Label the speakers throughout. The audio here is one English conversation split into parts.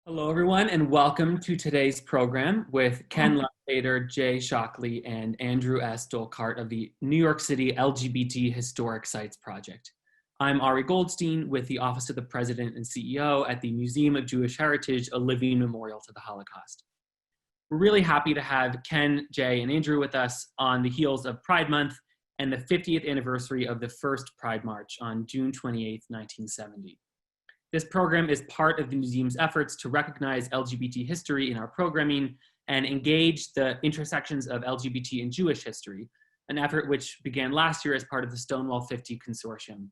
Speaker 1: Hello, everyone, and welcome to today's program with Ken Lustbader, Jay Shockley, and Andrew S. Dolkart of the New York City LGBT Historic Sites Project. I'm Ari Goldstein with the Office of the President and CEO at the Museum of Jewish Heritage, a living memorial to the Holocaust. We're really happy to have Ken, Jay, and Andrew with us on the heels of Pride Month and the 50th anniversary of the first Pride March on June 28, 1970. This program is part of the museum's efforts to recognize LGBT history in our programming and engage the intersections of LGBT and Jewish history, an effort which began last year as part of the Stonewall 50 Consortium.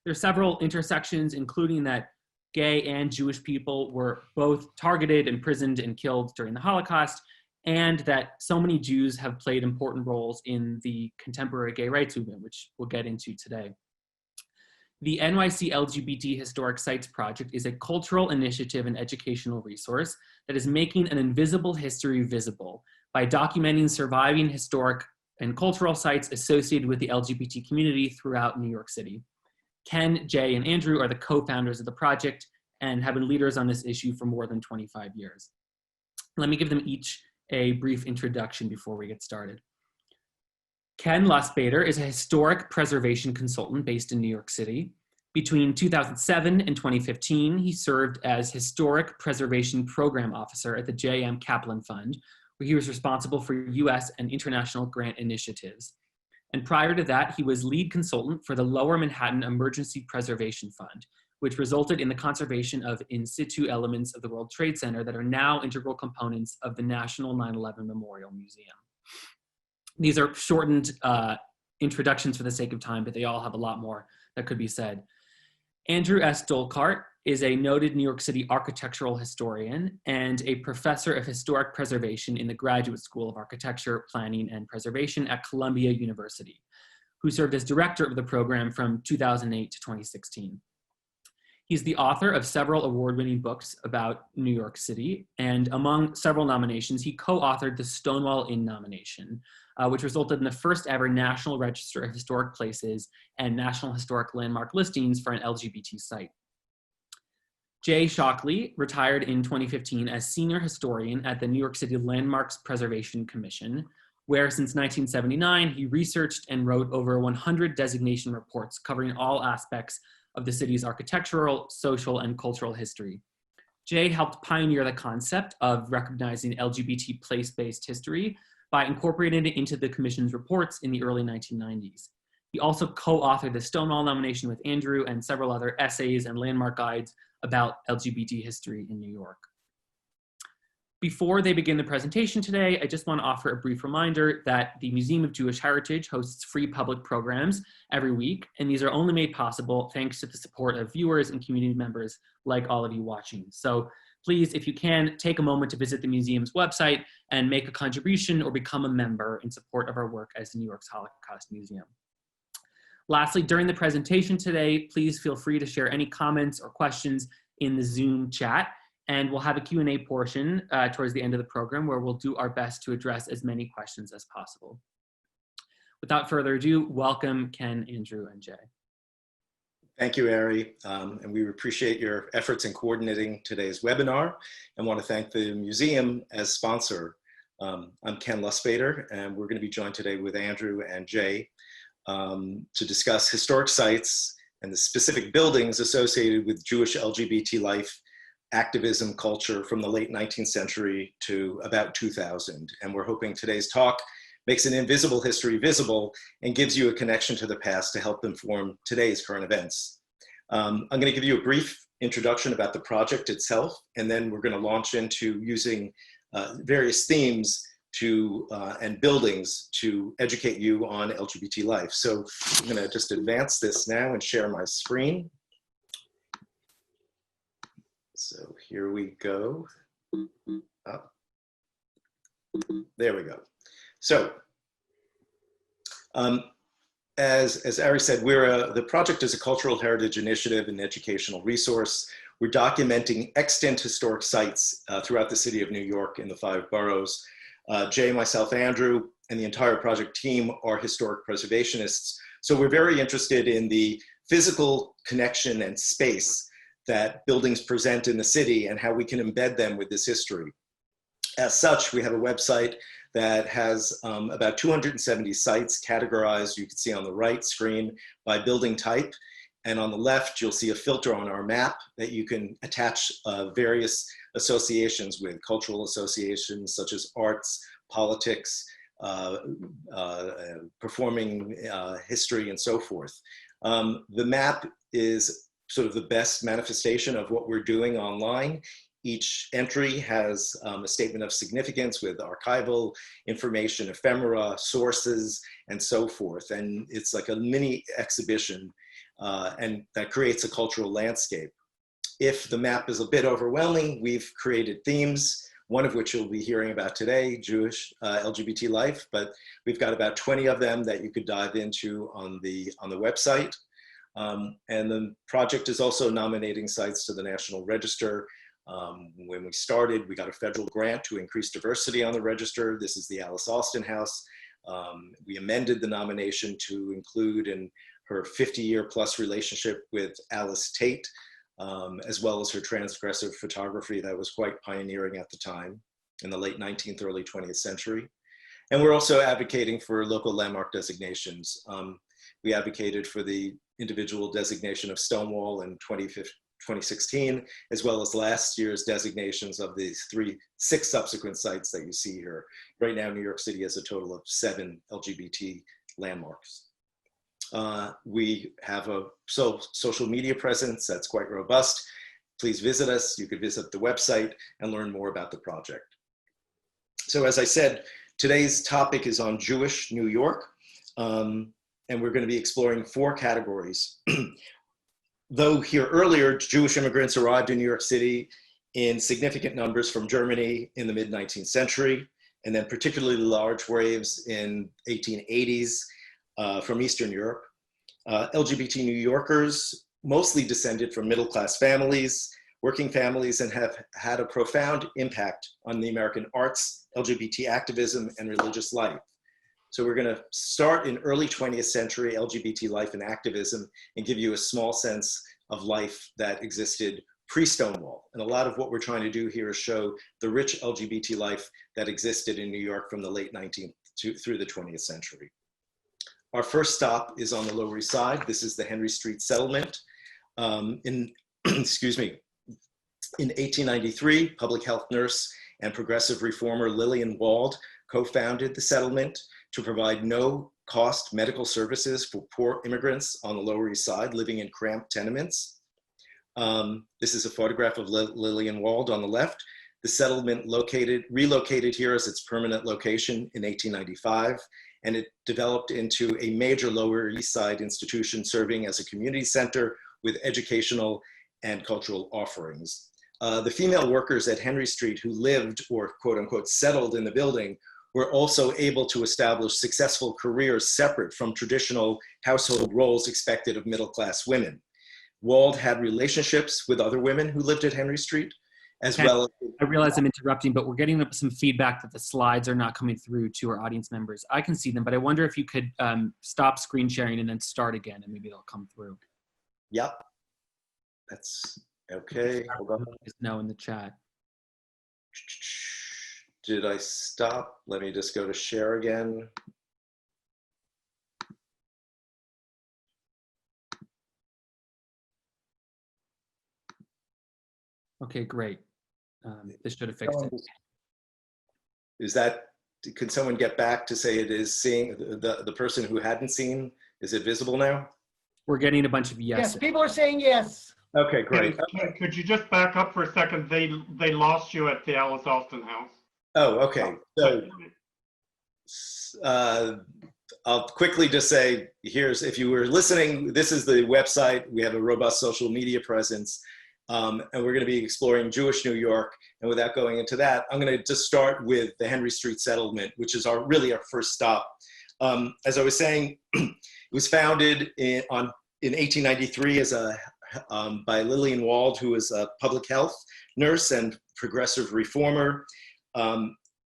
Speaker 1: There are several intersections, including that gay and Jewish people were both targeted, imprisoned, and killed during the Holocaust, and that so many Jews have played important roles in the contemporary gay rights movement, which we'll get into today. The NYC LGBT Historic Sites Project is a cultural initiative and educational resource that is making an invisible history visible by documenting surviving historic and cultural sites associated with the LGBT community throughout New York City. Ken, Jay, and Andrew are the co-founders of the project and have been leaders on this issue for more than 25 years. Let me give them each a brief introduction before we get started. Ken Lustbader is a historic preservation consultant based in New York City. Between 2007 and 2015, he served as Historic Preservation Program Officer at the J.M. Kaplan Fund, where he was responsible for U.S. and international grant initiatives. And prior to that, he was lead consultant for the Lower Manhattan Emergency Preservation Fund, which resulted in the conservation of in situ elements of the World Trade Center that are now integral components of the National 9/11 Memorial Museum. These are shortened introductions for the sake of time, but they all have a lot more that could be said. Andrew S. Dolkart is a noted New York City architectural historian and a professor of historic preservation in the Graduate School of Architecture, Planning, and Preservation at Columbia University, who served as director of the program from 2008 to 2016. He's the author of several award-winning books about New York City, and among several nominations, he co-authored the Stonewall Inn nomination, which resulted in the first ever National Register of Historic Places and National Historic Landmark listings for an LGBT site. Jay Shockley retired in 2015 as senior historian at the New York City Landmarks Preservation Commission, where since 1979, he researched and wrote over 100 designation reports covering all aspects of the city's architectural, social, and cultural history. Jay helped pioneer the concept of recognizing LGBT place-based history by incorporating it into the Commission's reports in the early 1990s. He also co-authored the Stonewall nomination with Andrew and several other essays and landmark guides about LGBT history in New York. Before they begin the presentation today, I just want to offer a brief reminder that the Museum of Jewish Heritage hosts free public programs every week, and these are only made possible thanks to the support of viewers and community members like all of you watching. So please, if you can, take a moment to visit the museum's website and make a contribution or become a member in support of our work as New York's Holocaust Museum. Lastly, during the presentation today, please feel free to share any comments or questions in the Zoom chat. And we'll have a Q&A portion towards the end of the program where we'll do our best to address as many questions as possible. Without further ado, welcome Ken, Andrew, and Jay.
Speaker 2: Thank you, Ari, and we appreciate your efforts in coordinating today's webinar and want to thank the museum as sponsor. I'm Ken Lustbader, and we're going to be joined today with Andrew and Jay to discuss historic sites and the specific buildings associated with Jewish LGBT life, activism, culture from the late 19th century to about 2000. And we're hoping today's talk makes an invisible history visible and gives you a connection to the past to help inform today's current events. I'm going to give you a brief introduction about the project itself, and then we're going to launch into using various themes and buildings to educate you on LGBT life. So I'm going to just advance this now and share my screen. So here we go. Oh. There we go. So, as Ari said, the project is a cultural heritage initiative and educational resource. We're documenting extant historic sites throughout the city of New York in the 5 boroughs. Jay, myself, Andrew, and the entire project team are historic preservationists. So we're very interested in the physical connection and space that buildings present in the city and how we can embed them with this history. As such, we have a website that has about 270 sites categorized, you can see on the right screen, by building type. And on the left, you'll see a filter on our map that you can attach various associations with, cultural associations such as arts, politics, performing history, and so forth. The map is sort of the best manifestation of what we're doing online. Each entry has a statement of significance with archival information, ephemera, sources, and so forth. And it's like a mini exhibition, and that creates a cultural landscape. If the map is a bit overwhelming, we've created themes, one of which you'll be hearing about today, Jewish LGBT life, but we've got about 20 of them that you could dive into on the website. And the project is also nominating sites to the National Register. When we started, we got a federal grant to increase diversity on the register. This is the Alice Austin House. We amended the nomination to include in her 50-year plus relationship with Alice Tate, as well as her transgressive photography that was quite pioneering at the time in the late 19th, early 20th century. And we're also advocating for local landmark designations. We advocated for the individual designation of Stonewall in 2016, as well as last year's designations of these six subsequent sites that you see here. Right now, New York City has a total of 7 LGBT landmarks. We have a social media presence that's quite robust. Please visit us. You could visit the website and learn more about the project. So as I said, today's topic is on Jewish New York, and we're going to be exploring 4 categories. Though here earlier, Jewish immigrants arrived in New York City in significant numbers from Germany in the mid-19th century, and then particularly large waves in 1880s from Eastern Europe. LGBT New Yorkers mostly descended from middle-class families, working families, and have had a profound impact on the American arts, LGBT activism, and religious life. So we're going to start in early 20th century LGBT life and activism and give you a small sense of life that existed pre-Stonewall. And a lot of what we're trying to do here is show the rich LGBT life that existed in New York from the late 19th through the 20th century. Our first stop is on the Lower East Side. This is the Henry Street settlement. Excuse me, in 1893, public health nurse and progressive reformer Lillian Wald co-founded the settlement to provide no-cost medical services for poor immigrants on the Lower East Side living in cramped tenements. This is a photograph of Lillian Wald on the left. The settlement relocated here as its permanent location in 1895, and it developed into a major Lower East Side institution serving as a community center with educational and cultural offerings. The female workers at Henry Street who lived or quote unquote settled in the building were also able to establish successful careers separate from traditional household roles expected of middle-class women. Wald had relationships with other women who lived at Henry Street, as well as...
Speaker 1: I realize I'm interrupting, but we're getting some feedback that the slides are not coming through to our audience members. I can see them, but I wonder if you could stop screen sharing and then start again, and maybe they'll come through.
Speaker 2: Yep, that's okay. Hold on.
Speaker 1: Just know in the chat.
Speaker 2: Did I stop? Let me just go to share again.
Speaker 1: Okay, great. This should have fixed it.
Speaker 2: Is that, can someone get back to say it is seeing, the person who hadn't seen, is it visible now?
Speaker 1: We're getting a bunch of yes.
Speaker 3: Yes, people are saying yes.
Speaker 2: Okay, great.
Speaker 4: Could you just back up for a second? They lost you at the Alice Austin house.
Speaker 2: Oh, okay. So I'll quickly just say, if you were listening, this is the website. We have a robust social media presence, and we're going to be exploring Jewish New York. And without going into that, I'm going to just start with the Henry Street settlement, which is really our first stop. As I was saying, it was founded in 1893 as by Lillian Wald, who was a public health nurse and progressive reformer.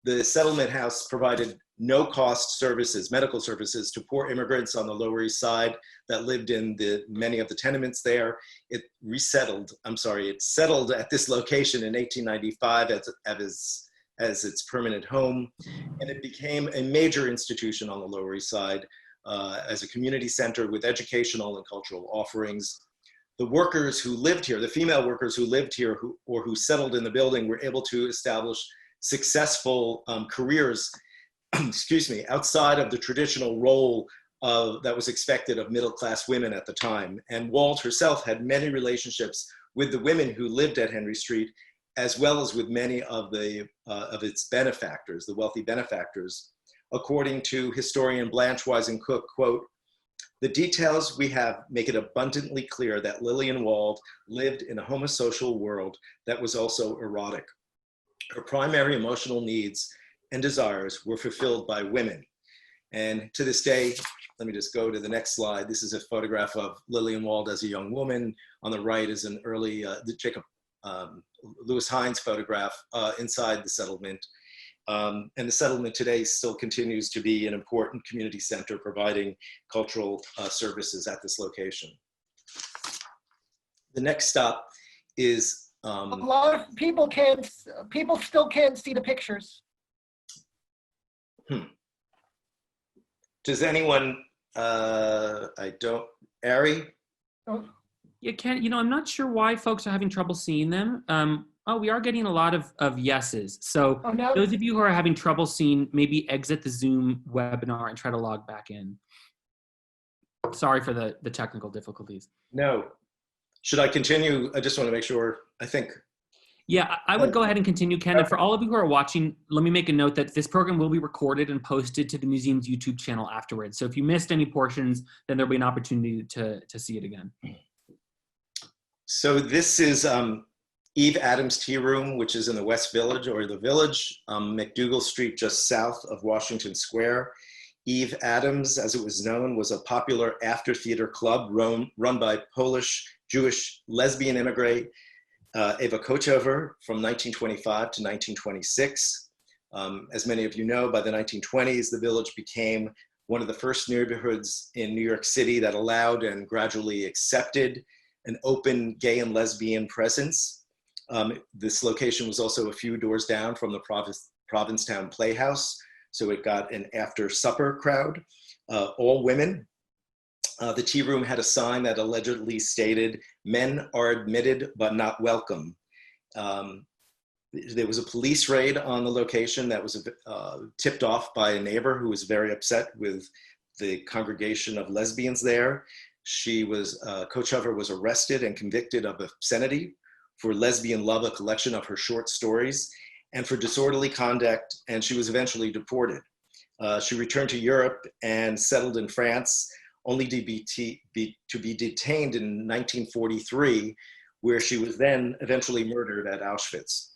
Speaker 2: The settlement house provided no-cost services, medical services to poor immigrants on the Lower East Side that lived in many of the tenements there. It settled at this location in 1895 as its permanent home, and it became a major institution on the Lower East Side as a community center with educational and cultural offerings. The workers who lived here, the female workers who lived here or who settled in the building, were able to establish successful careers outside of the traditional role that was expected of middle-class women at the time. And Wald herself had many relationships with the women who lived at Henry Street, as well as with many of its benefactors, the wealthy benefactors. According to historian Blanche Wiesen-Cook, quote, "The details we have make it abundantly clear that Lillian Wald lived in a homosocial world that was also erotic. Her primary emotional needs and desires were fulfilled by women." And to this day, let me just go to the next slide. This is a photograph of Lillian Wald as a young woman. On the right is an early Jacob Lewis Hines photograph inside the settlement. And the settlement today still continues to be an important community center providing cultural services at this location. The next stop is
Speaker 3: a lot of people still can't see the pictures.
Speaker 2: Does anyone, Ari?
Speaker 3: Oh.
Speaker 1: Yeah, Ken, I'm not sure why folks are having trouble seeing them. We are getting a lot of yeses. So
Speaker 3: no.
Speaker 1: Those of you who are having trouble seeing, maybe exit the Zoom webinar and try to log back in. Sorry for the technical difficulties.
Speaker 2: No. Should I continue? I just want to make sure, I think.
Speaker 1: Yeah, I would go ahead and continue, Ken. And for all of you who are watching, let me make a note that this program will be recorded and posted to the museum's YouTube channel afterwards. So if you missed any portions, then there'll be an opportunity to see it again.
Speaker 2: So this is Eve Adams Tea Room, which is in the West Village, or the Village, McDougal Street, just south of Washington Square. Eve Adams, as it was known, was a popular after-theater club run by Polish Jewish lesbian immigrant Eva Kochover from 1925 to 1926. As many of you know, by the 1920s, the Village became one of the first neighborhoods in New York City that allowed and gradually accepted an open gay and lesbian presence. This location was also a few doors down from the Provincetown Playhouse, so it got an after-supper crowd, all women. The tea room had a sign that allegedly stated, "Men are admitted but not welcome." There was a police raid on the location that was tipped off by a neighbor who was very upset with the congregation of lesbians there. Kochover was arrested and convicted of obscenity, for Lesbian Love, a collection of her short stories, and for disorderly conduct, and she was eventually deported. She returned to Europe and settled in France, only to be detained in 1943, where she was then eventually murdered at Auschwitz.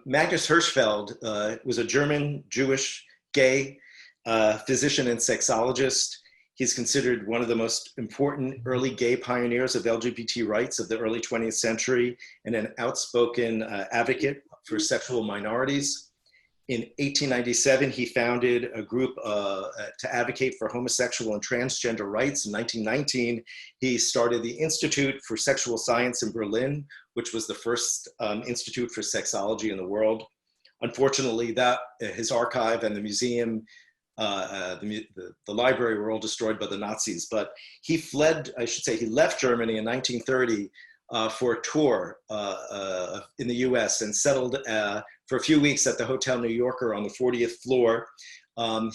Speaker 2: Magnus Hirschfeld was a German, Jewish, gay physician and sexologist. He's considered one of the most important early gay pioneers of LGBT rights of the early 20th century and an outspoken advocate for sexual minorities. In 1897, he founded a group to advocate for homosexual and transgender rights. In 1919, he started the Institute for Sexual Science in Berlin, which was the first institute for sexology in the world. Unfortunately, his archive and the museum, the library were all destroyed by the Nazis, but he left Germany in 1930 for a tour in the US and settled for a few weeks at the Hotel New Yorker on the 40th floor.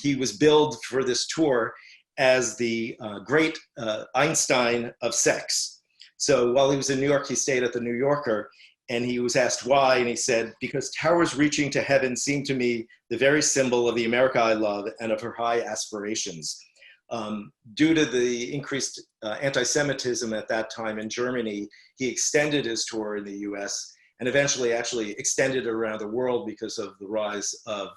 Speaker 2: He was billed for this tour as the great Einstein of sex. So while he was in New York, he stayed at the New Yorker, and he was asked why, and he said, "Because towers reaching to heaven seem to me the very symbol of the America I love and of her high aspirations." Due to the increased anti-Semitism at that time in Germany, he extended his tour in the US and eventually actually extended it around the world because of the rise of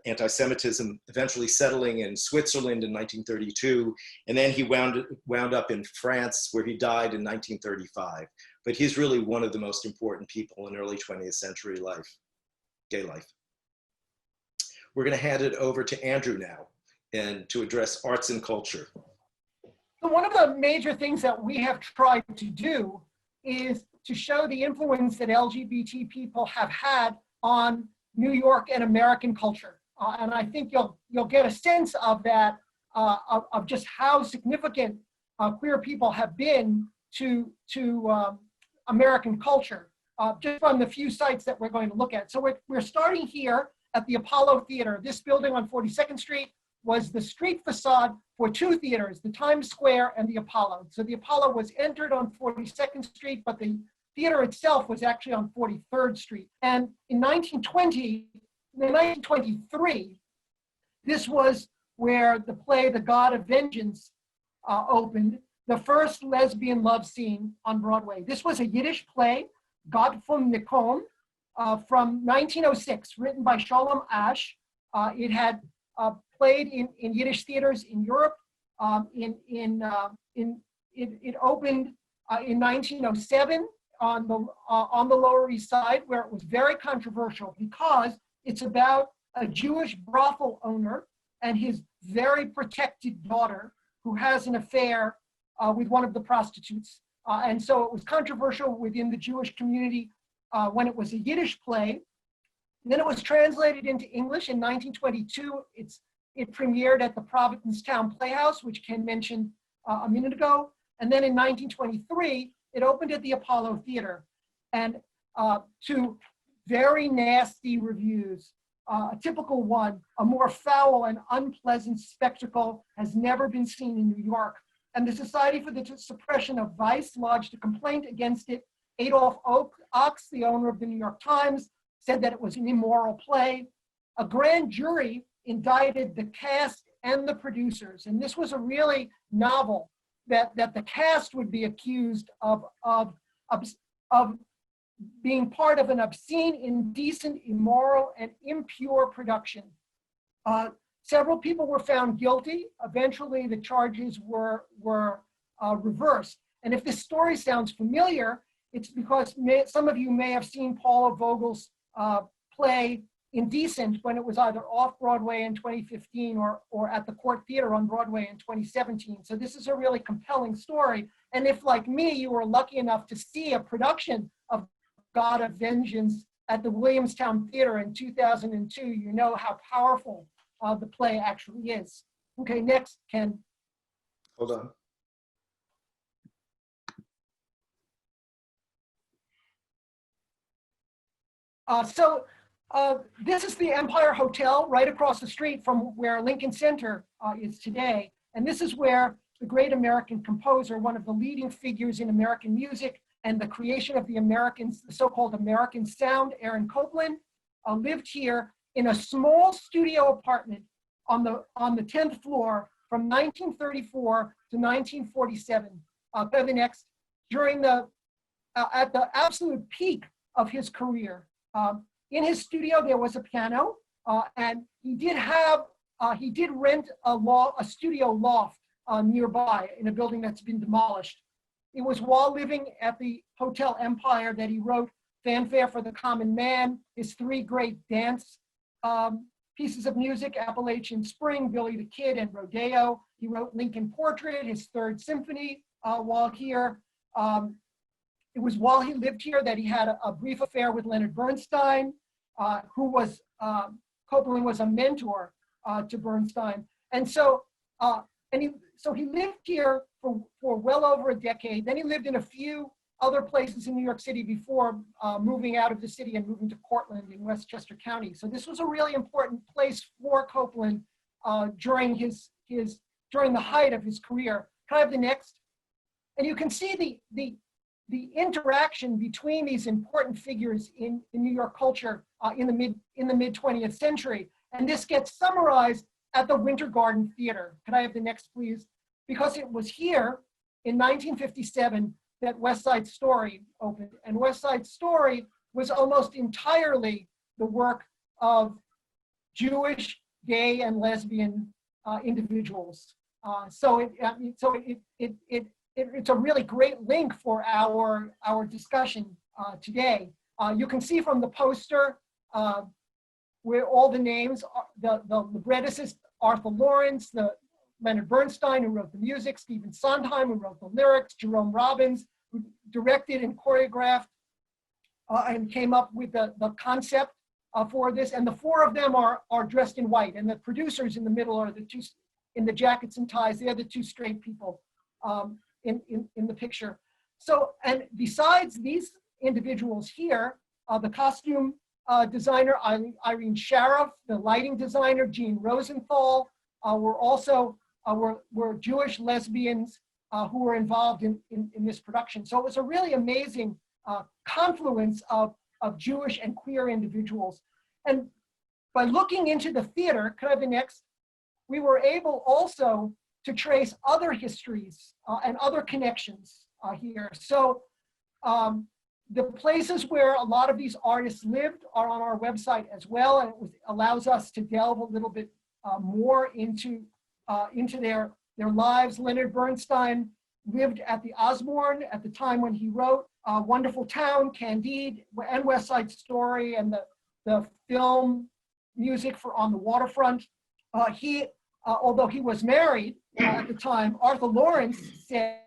Speaker 2: anti-Semitism, eventually settling in Switzerland in 1932. And then he wound up in France, where he died in 1935. But he's really one of the most important people in early 20th century life, gay life. we're going to hand it over to Andrew now and to address arts and culture.
Speaker 3: So one of the major things that we have tried to do is to show the influence that LGBT people have had on New York and American culture. And I think you'll get a sense of that, of just how significant queer people have been to American culture, just from the few sites that we're going to look at. So we're starting here at the Apollo Theater. This building on 42nd Street was the street facade for two theaters, the Times Square and the Apollo. So the Apollo was entered on 42nd Street, but the theater itself was actually on 43rd Street. And in 1923, this was where the play The God of Vengeance opened, the first lesbian love scene on Broadway. This was a Yiddish play, Gott vom Nikon, from 1906, written by Sholem Asch. It had played in Yiddish theaters in Europe. It opened in 1907 on the Lower East Side, where it was very controversial because it's about a Jewish brothel owner and his very protected daughter who has an affair with one of the prostitutes. And so it was controversial within the Jewish community when it was a Yiddish play. And then it was translated into English in 1922. It premiered at the Provincetown Playhouse, which Ken mentioned a minute ago. And then in 1923, it opened at the Apollo Theater. And to very nasty reviews, a typical one, a more foul and unpleasant spectacle has never been seen in New York. And the Society for the Suppression of Vice lodged a complaint against it. Adolph Ochs, the owner of the New York Times, said that it was an immoral play. A grand jury indicted the cast and the producers. And this was a really novel that the cast would be accused of being part of an obscene, indecent, immoral, and impure production. Several people were found guilty. Eventually, the charges were reversed. And if this story sounds familiar, it's because some of you may have seen Paula Vogel's play Indecent when it was either off Broadway in 2015 or at the Court Theater on Broadway in 2017. So this is a really compelling story. And if, like me, you were lucky enough to see a production of God of Vengeance at the Williamstown Theater in 2002, you know how powerful the play actually is. Okay, next, Ken.
Speaker 2: Hold on.
Speaker 3: This is the Empire Hotel right across the street from where Lincoln Center is today. And this is where the great American composer, one of the leading figures in American music and the creation of the so-called American sound, Aaron Copland, lived here in a small studio apartment on the 10th floor from 1934 to 1947. The next, at the absolute peak of his career. In his studio, there was a piano, and he did rent a studio loft nearby in a building that's been demolished. It was while living at the Hotel Empire that he wrote Fanfare for the Common Man, his three great dance pieces of music, Appalachian Spring, Billy the Kid, and Rodeo. He wrote Lincoln Portrait, his third symphony while here. It was while he lived here that he had a brief affair with Leonard Bernstein, who was, Copland was a mentor to Bernstein. And so, he lived here for well over a decade. Then he lived in a few other places in New York City before moving out of the city and moving to Cortland in Westchester County. So this was a really important place for Copland during the height of his career. Can I have the next? And you can see the interaction between these important figures in New York culture in the mid 20th century. And this gets summarized at the Winter Garden Theater. Could I have the next, please? Because it was here in 1957 that West Side Story opened. And West Side Story was almost entirely the work of Jewish, gay, and lesbian individuals. So it's a really great link for our discussion today. You can see from the poster where all the names, the librettist Arthur Lawrence, the Leonard Bernstein, who wrote the music, Stephen Sondheim, who wrote the lyrics, Jerome Robbins, who directed and choreographed and came up with the concept for this. And the four of them are dressed in white. And the producers in the middle are the two in the jackets and ties. They're the two straight people in the picture. So, and besides these individuals here, the costume designer, Irene Sharaff, the lighting designer, Jean Rosenthal, were also were Jewish lesbians who were involved in this production. So it was a really amazing confluence of Jewish and queer individuals. And by looking into the theater, could I have the next? We were able also to trace other histories and other connections here. So the places where a lot of these artists lived are on our website as well, and it allows us to delve a little bit more into their lives. Leonard Bernstein lived at the Osborne at the time when he wrote Wonderful Town, Candide, and West Side Story, and the film music for On the Waterfront. Although he was married at the time, Arthur Lawrence said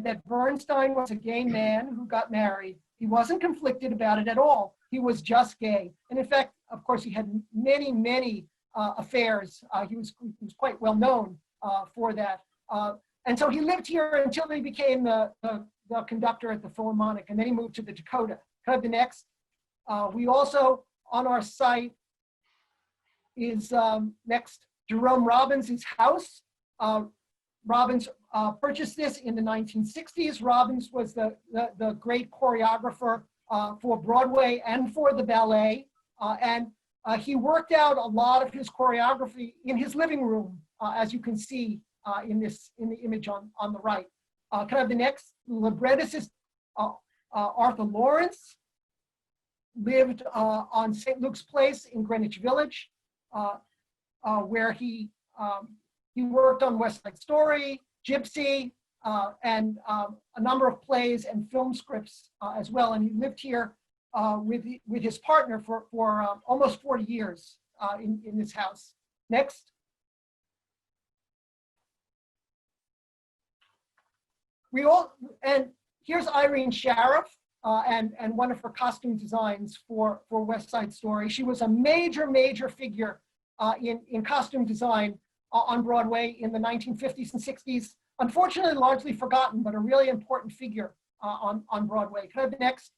Speaker 3: that Bernstein was a gay man who got married. He wasn't conflicted about it at all. He was just gay. And in fact, of course, he had many, many affairs. He was quite well known for that. And so he lived here until he became the conductor at the Philharmonic, and then he moved to the Dakota. Can I have the next? We also, on our site, is next, Jerome Robbins' house. Robbins purchased this in the 1960s. Robbins was the great choreographer for Broadway and for the ballet. And he worked out a lot of his choreography in his living room, as you can see in the image on the right. Can I have the next? Librettist Arthur Lawrence lived on St. Luke's Place in Greenwich Village, where he worked on West Side Story, Gypsy, and a number of plays and film scripts as well. And he lived here with his partner for almost 40 years in this house. Next. And here's Irene Sharaff and one of her costume designs for West Side Story. She was a major, major figure in costume design on Broadway in the 1950s and 60s. Unfortunately, largely forgotten, but a really important figure on Broadway. Can I have the next?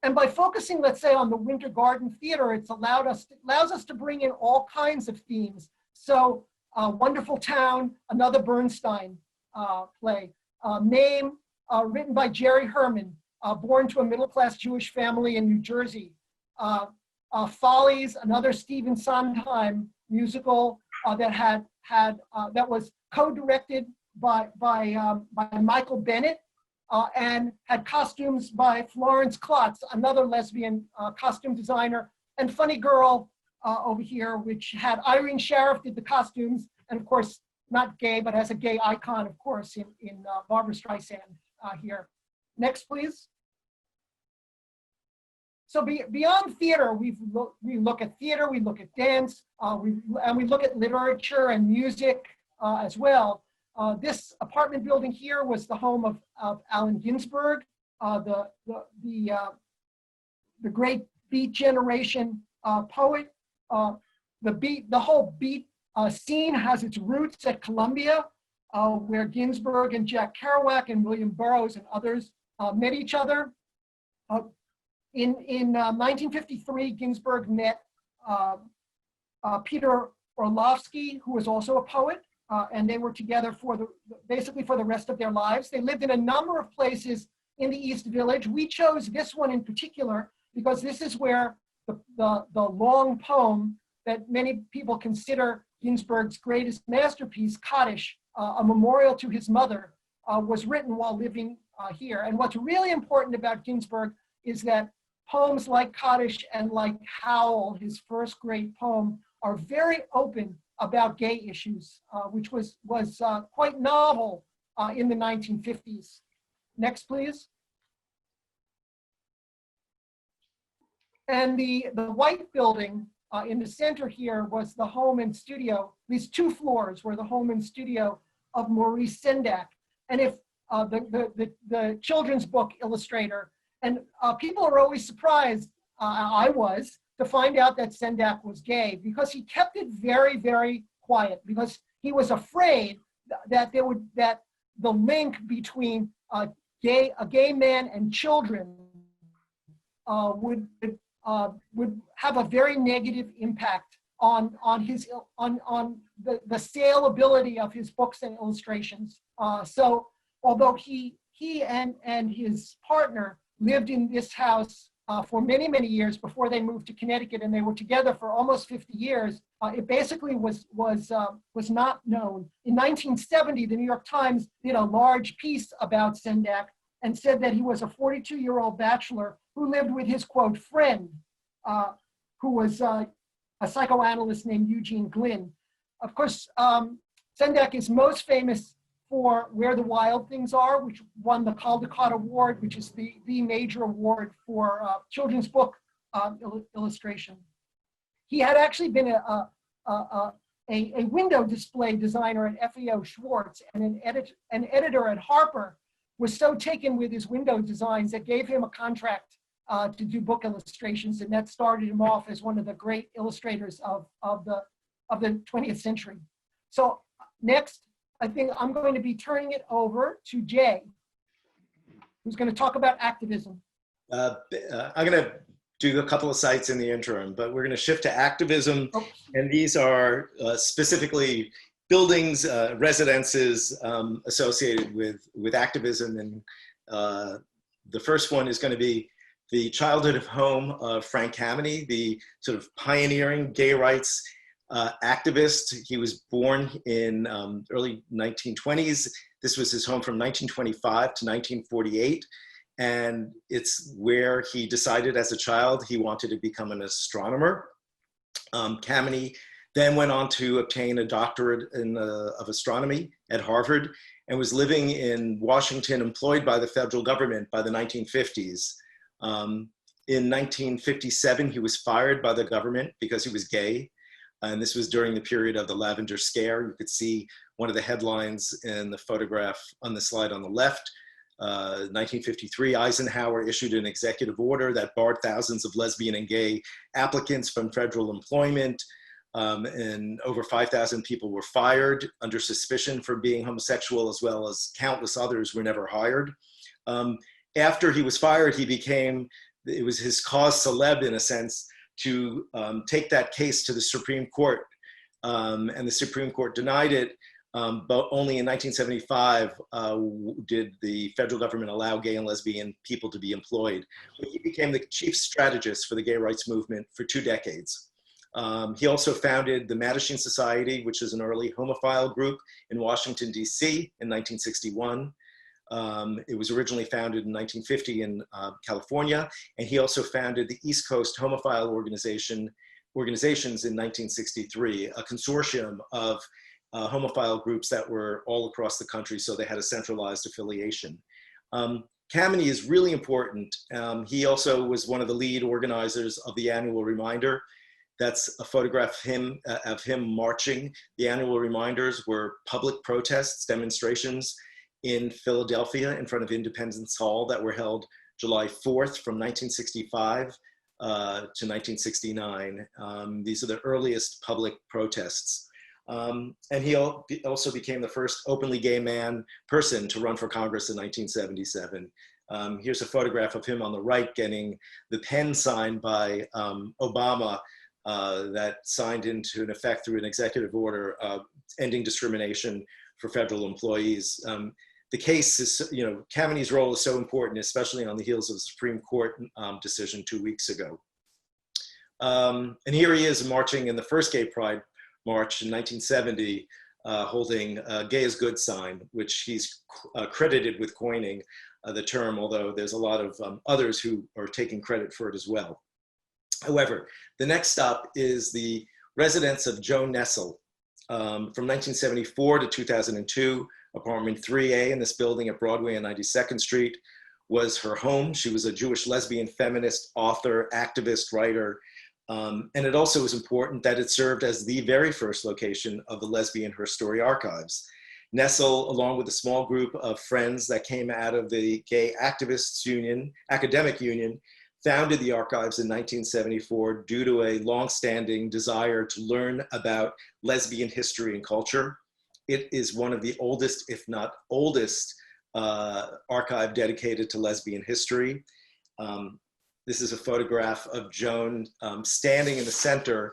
Speaker 3: And by focusing, let's say, on the Winter Garden Theater, it's allows us to bring in all kinds of themes. So Wonderful Town, another Bernstein play. Name, written by Jerry Herman, born to a middle-class Jewish family in New Jersey. Follies, another Stephen Sondheim musical that was co-directed by Michael Bennett and had costumes by Florence Klotz, another lesbian costume designer. And Funny Girl over here, which had Irene Sharaff did the costumes, and of course, not gay, but has a gay icon, of course, in Barbra Streisand here. Next, please. So beyond theater, we look at theater, we look at dance, and we look at literature and music as well. This apartment building here was the home of Allen Ginsberg, the great Beat Generation poet. The whole Beat scene has its roots at Columbia, where Ginsberg and Jack Kerouac and William Burroughs and others met each other. In 1953, Ginsberg met Peter Orlovsky, who was also a poet, and they were together basically for the rest of their lives. They lived in a number of places in the East Village. We chose this one in particular because this is where the long poem that many people consider Ginsberg's greatest masterpiece, Kaddish, a memorial to his mother, was written while living here. And what's really important about Ginsberg is that poems like Kaddish and like Howl, his first great poem, are very open about gay issues, which was quite novel in the 1950s. Next, please. And the white building in the center here was the home and studio. These 2 floors were the home and studio of Maurice Sendak. And if the children's book illustrator, and people are always surprised, I was, to find out that Sendak was gay, because he kept it very, very quiet, because he was afraid that the link between a gay man and children would have a very negative impact on the saleability of his books and illustrations. So although he and his partner lived in this house for many, many years before they moved to Connecticut, and they were together for almost 50 years, it basically was not known. In 1970, the New York Times did a large piece about Sendak and said that he was a 42-year-old bachelor who lived with his, quote, friend, who was a psychoanalyst named Eugene Glynn. Of course, Sendak is most famous for Where the Wild Things Are, which won the Dolkart Award, which is the major award for children's book illustration. He had actually been a window display designer at FEO Schwartz, and an editor at Harper was so taken with his window designs that gave him a contract to do book illustrations, and that started him off as one of the great illustrators of the 20th century. So next, I think I'm going to be turning it over to Jay, who's going to talk about activism.
Speaker 2: I'm going to do a couple of sites in the interim, but we're going to shift to activism. Oh. And these are specifically buildings, residences associated with activism. And the first one is going to be the childhood home of Frank Kameny, the sort of pioneering gay rights activist. He was born in early 1920s. This was his home from 1925 to 1948. And it's where he decided as a child he wanted to become an astronomer. Kameny then went on to obtain a doctorate of astronomy at Harvard and was living in Washington, employed by the federal government by the 1950s. In 1957, he was fired by the government because he was gay. And this was during the period of the Lavender Scare. You could see one of the headlines in the photograph on the slide on the left. 1953, Eisenhower issued an executive order that barred thousands of lesbian and gay applicants from federal employment. And over 5,000 people were fired under suspicion for being homosexual, as well as countless others were never hired. After he was fired, it was his cause célèbre, in a sense, to take that case to the Supreme Court. And the Supreme Court denied it, but only in 1975 did the federal government allow gay and lesbian people to be employed. He became the chief strategist for the gay rights movement for 2 decades. He also founded the Mattachine Society, which is an early homophile group in Washington, D.C. in 1961. It was originally founded in 1950 in California, and he also founded the East Coast Homophile Organizations in 1963, a consortium of homophile groups that were all across the country, so they had a centralized affiliation. Kameny is really important. He also was one of the lead organizers of the annual reminder. That's a photograph of him marching. The annual reminders were public protests, demonstrations in Philadelphia in front of Independence Hall that were held July 4th from 1965 to 1969. These are the earliest public protests. And he also became the first openly gay person to run for Congress in 1977. Here's a photograph of him on the right getting the pen signed by Obama that signed into an effect through an executive order ending discrimination for federal employees. The case is, Kameny's role is so important, especially on the heels of the Supreme Court decision 2 weeks ago. And here he is marching in the first Gay Pride March in 1970, holding a Gay is Good sign, which he's credited with coining the term, although there's a lot of others who are taking credit for it as well. However, the next stop is the residence of Joan Nestle. From 1974 to 2002, apartment 3A in this building at Broadway and 92nd Street was her home. She was a Jewish lesbian feminist, author, activist, writer. And it also was important that it served as the very first location of the Lesbian Her Story archives. Nestle, along with a small group of friends that came out of the Gay Activists Union, Academic Union, founded the archives in 1974 due to a longstanding desire to learn about lesbian history and culture. It is one of the oldest, if not oldest, archive dedicated to lesbian history. This is a photograph of Joan standing in the center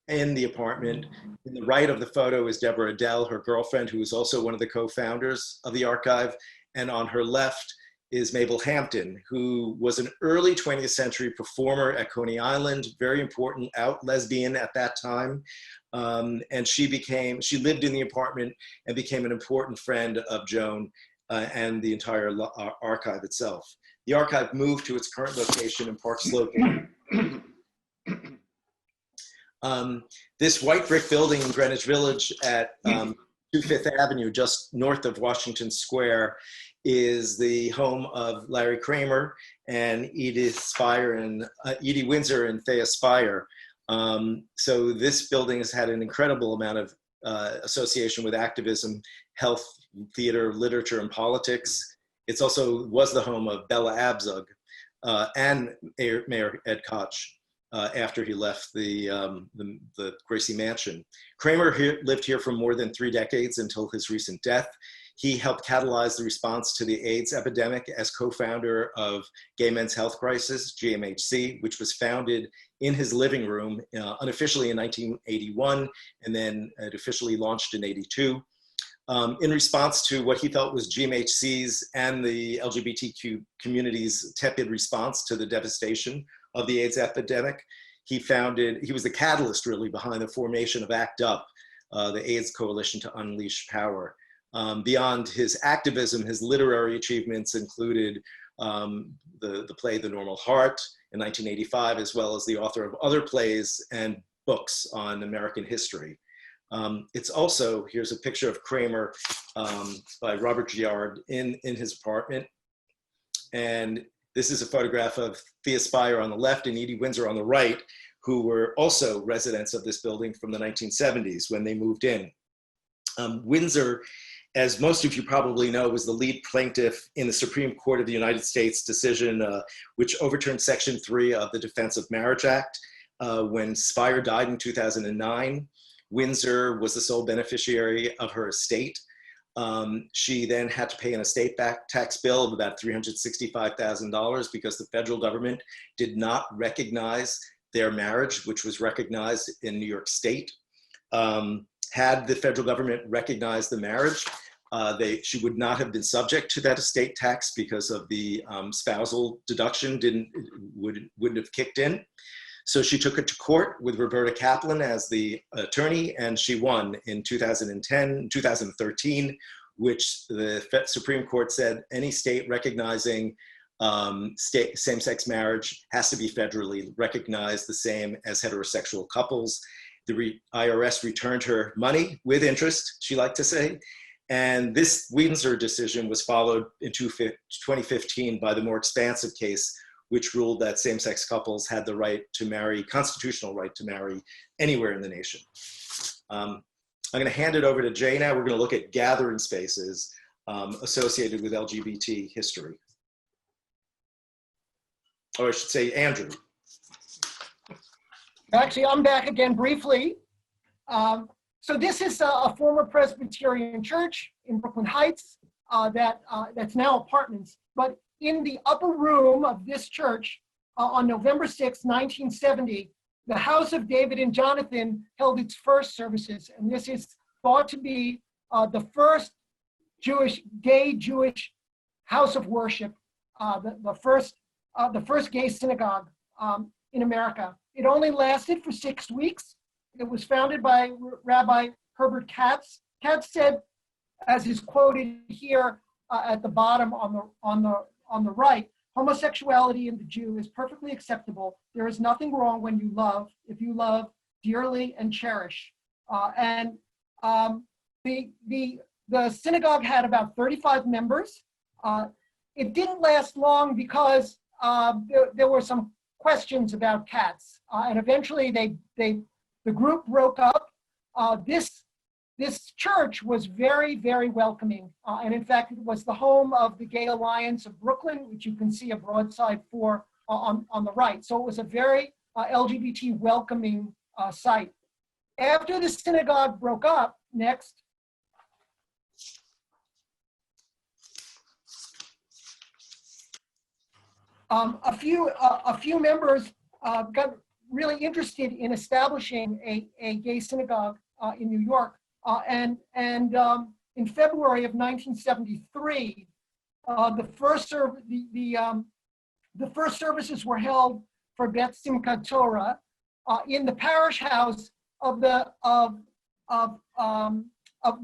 Speaker 2: in the apartment. In the right of the photo is Deborah Adele, her girlfriend, who is also one of the co-founders of the archive. And on her left is Mabel Hampton, who was an early 20th century performer at Coney Island, very important out lesbian at that time. And she lived in the apartment and became an important friend of Joan and the entire archive itself. The archive moved to its current location in Park Slope. This white brick building in Greenwich Village at 2 Fifth Avenue, just north of Washington Square, is the home of Larry Kramer and Edie Windsor and Thea Spire. So this building has had an incredible amount of association with activism, health, theater, literature, and politics. It's also was the home of Bella Abzug and Mayor Ed Koch after he left the Gracie Mansion. Kramer lived here for more than 3 decades until his recent death. He helped catalyze the response to the AIDS epidemic as co-founder of Gay Men's Health Crisis, GMHC, which was founded in his living room unofficially in 1981, and then it officially launched in 82. In response to what he felt was GMHC's and the LGBTQ community's tepid response to the devastation of the AIDS epidemic, he was the catalyst really behind the formation of ACT UP, the AIDS Coalition to Unleash Power. Beyond his activism, his literary achievements included the play The Normal Heart in 1985, as well as the author of other plays and books on American history. It's also, here's a picture of Kramer by Robert Giard in his apartment. And this is a photograph of Thea Spire on the left and Edie Windsor on the right, who were also residents of this building from the 1970s when they moved in. Windsor, as most of you probably know, was the lead plaintiff in the Supreme Court of the United States decision, which overturned Section 3 of the Defense of Marriage Act. When Spire died in 2009, Windsor was the sole beneficiary of her estate. She then had to pay an estate tax bill of about $365,000 because the federal government did not recognize their marriage, which was recognized in New York State. Had the federal government recognized the marriage, she would not have been subject to that estate tax because of the spousal deduction wouldn't have kicked in. So she took it to court with Roberta Kaplan as the attorney, and she won in 2013, which the Supreme Court said any state recognizing same-sex marriage has to be federally recognized the same as heterosexual couples. The IRS returned her money with interest, she liked to say. And this Windsor decision was followed in 2015 by the more expansive case, which ruled that same-sex couples had the right to marry, constitutional right to marry anywhere in the nation. I'm gonna hand it over to Jay now. We're gonna look at gathering spaces associated with LGBT history. Or I should say, Andrew.
Speaker 3: Actually, I'm back again briefly. So this is a former Presbyterian church in Brooklyn Heights that's now apartments. But in the upper room of this church, on November 6, 1970, the House of David and Jonathan held its first services. And this is thought to be the first gay Jewish house of worship, the first gay synagogue in America. It only lasted for 6 weeks. It was founded by Rabbi Herbert Katz. Katz said, as is quoted here at the bottom on the right, homosexuality in the Jew is perfectly acceptable. There is nothing wrong when you love, if you love dearly and cherish. The synagogue had about 35 members. it didn't last long because there were some questions about cats, and eventually the group broke up. This church was very, very welcoming, and in fact, it was the home of the Gay Alliance of Brooklyn, which you can see a broadside for on the right. So it was a very LGBT welcoming site. After the synagogue broke up, next, a few members got really interested in establishing a gay synagogue in New York, and in February of 1973, the first services were held for Beit Simchat Torah in the parish house of the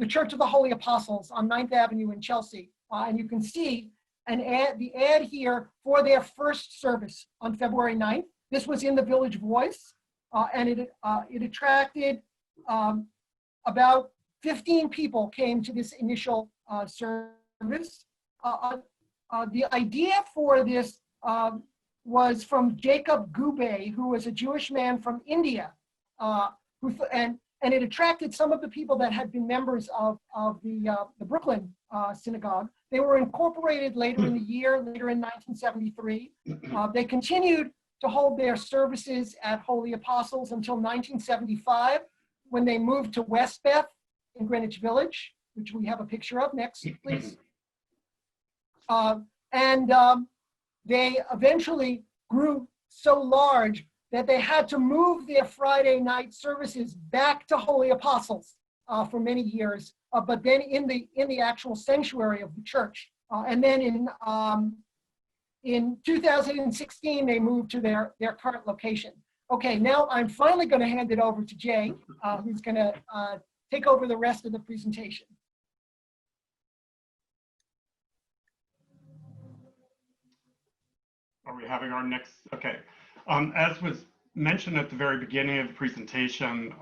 Speaker 3: Church of the Holy Apostles on 9th Avenue in Chelsea, and you can see the ad here for their first service on February 9th. This was in the Village Voice, and it attracted about 15 people came to this initial service. The idea for this was from Jacob Gubay, who was a Jewish man from India, and it attracted some of the people that had been members of the Brooklyn synagogue. They were incorporated later in the year, later in 1973. They continued to hold their services at Holy Apostles until 1975, when they moved to West Beth in Greenwich Village, which we have a picture of. Next, please. They eventually grew so large that they had to move their Friday night services back to Holy Apostles for many years, but then in the actual sanctuary of the church. And then in 2016, they moved to their current location. Okay, now I'm finally going to hand it over to Jay, who's going to take over the rest of the presentation.
Speaker 4: Are we having our next? Okay. As was mentioned at the very beginning of the presentation,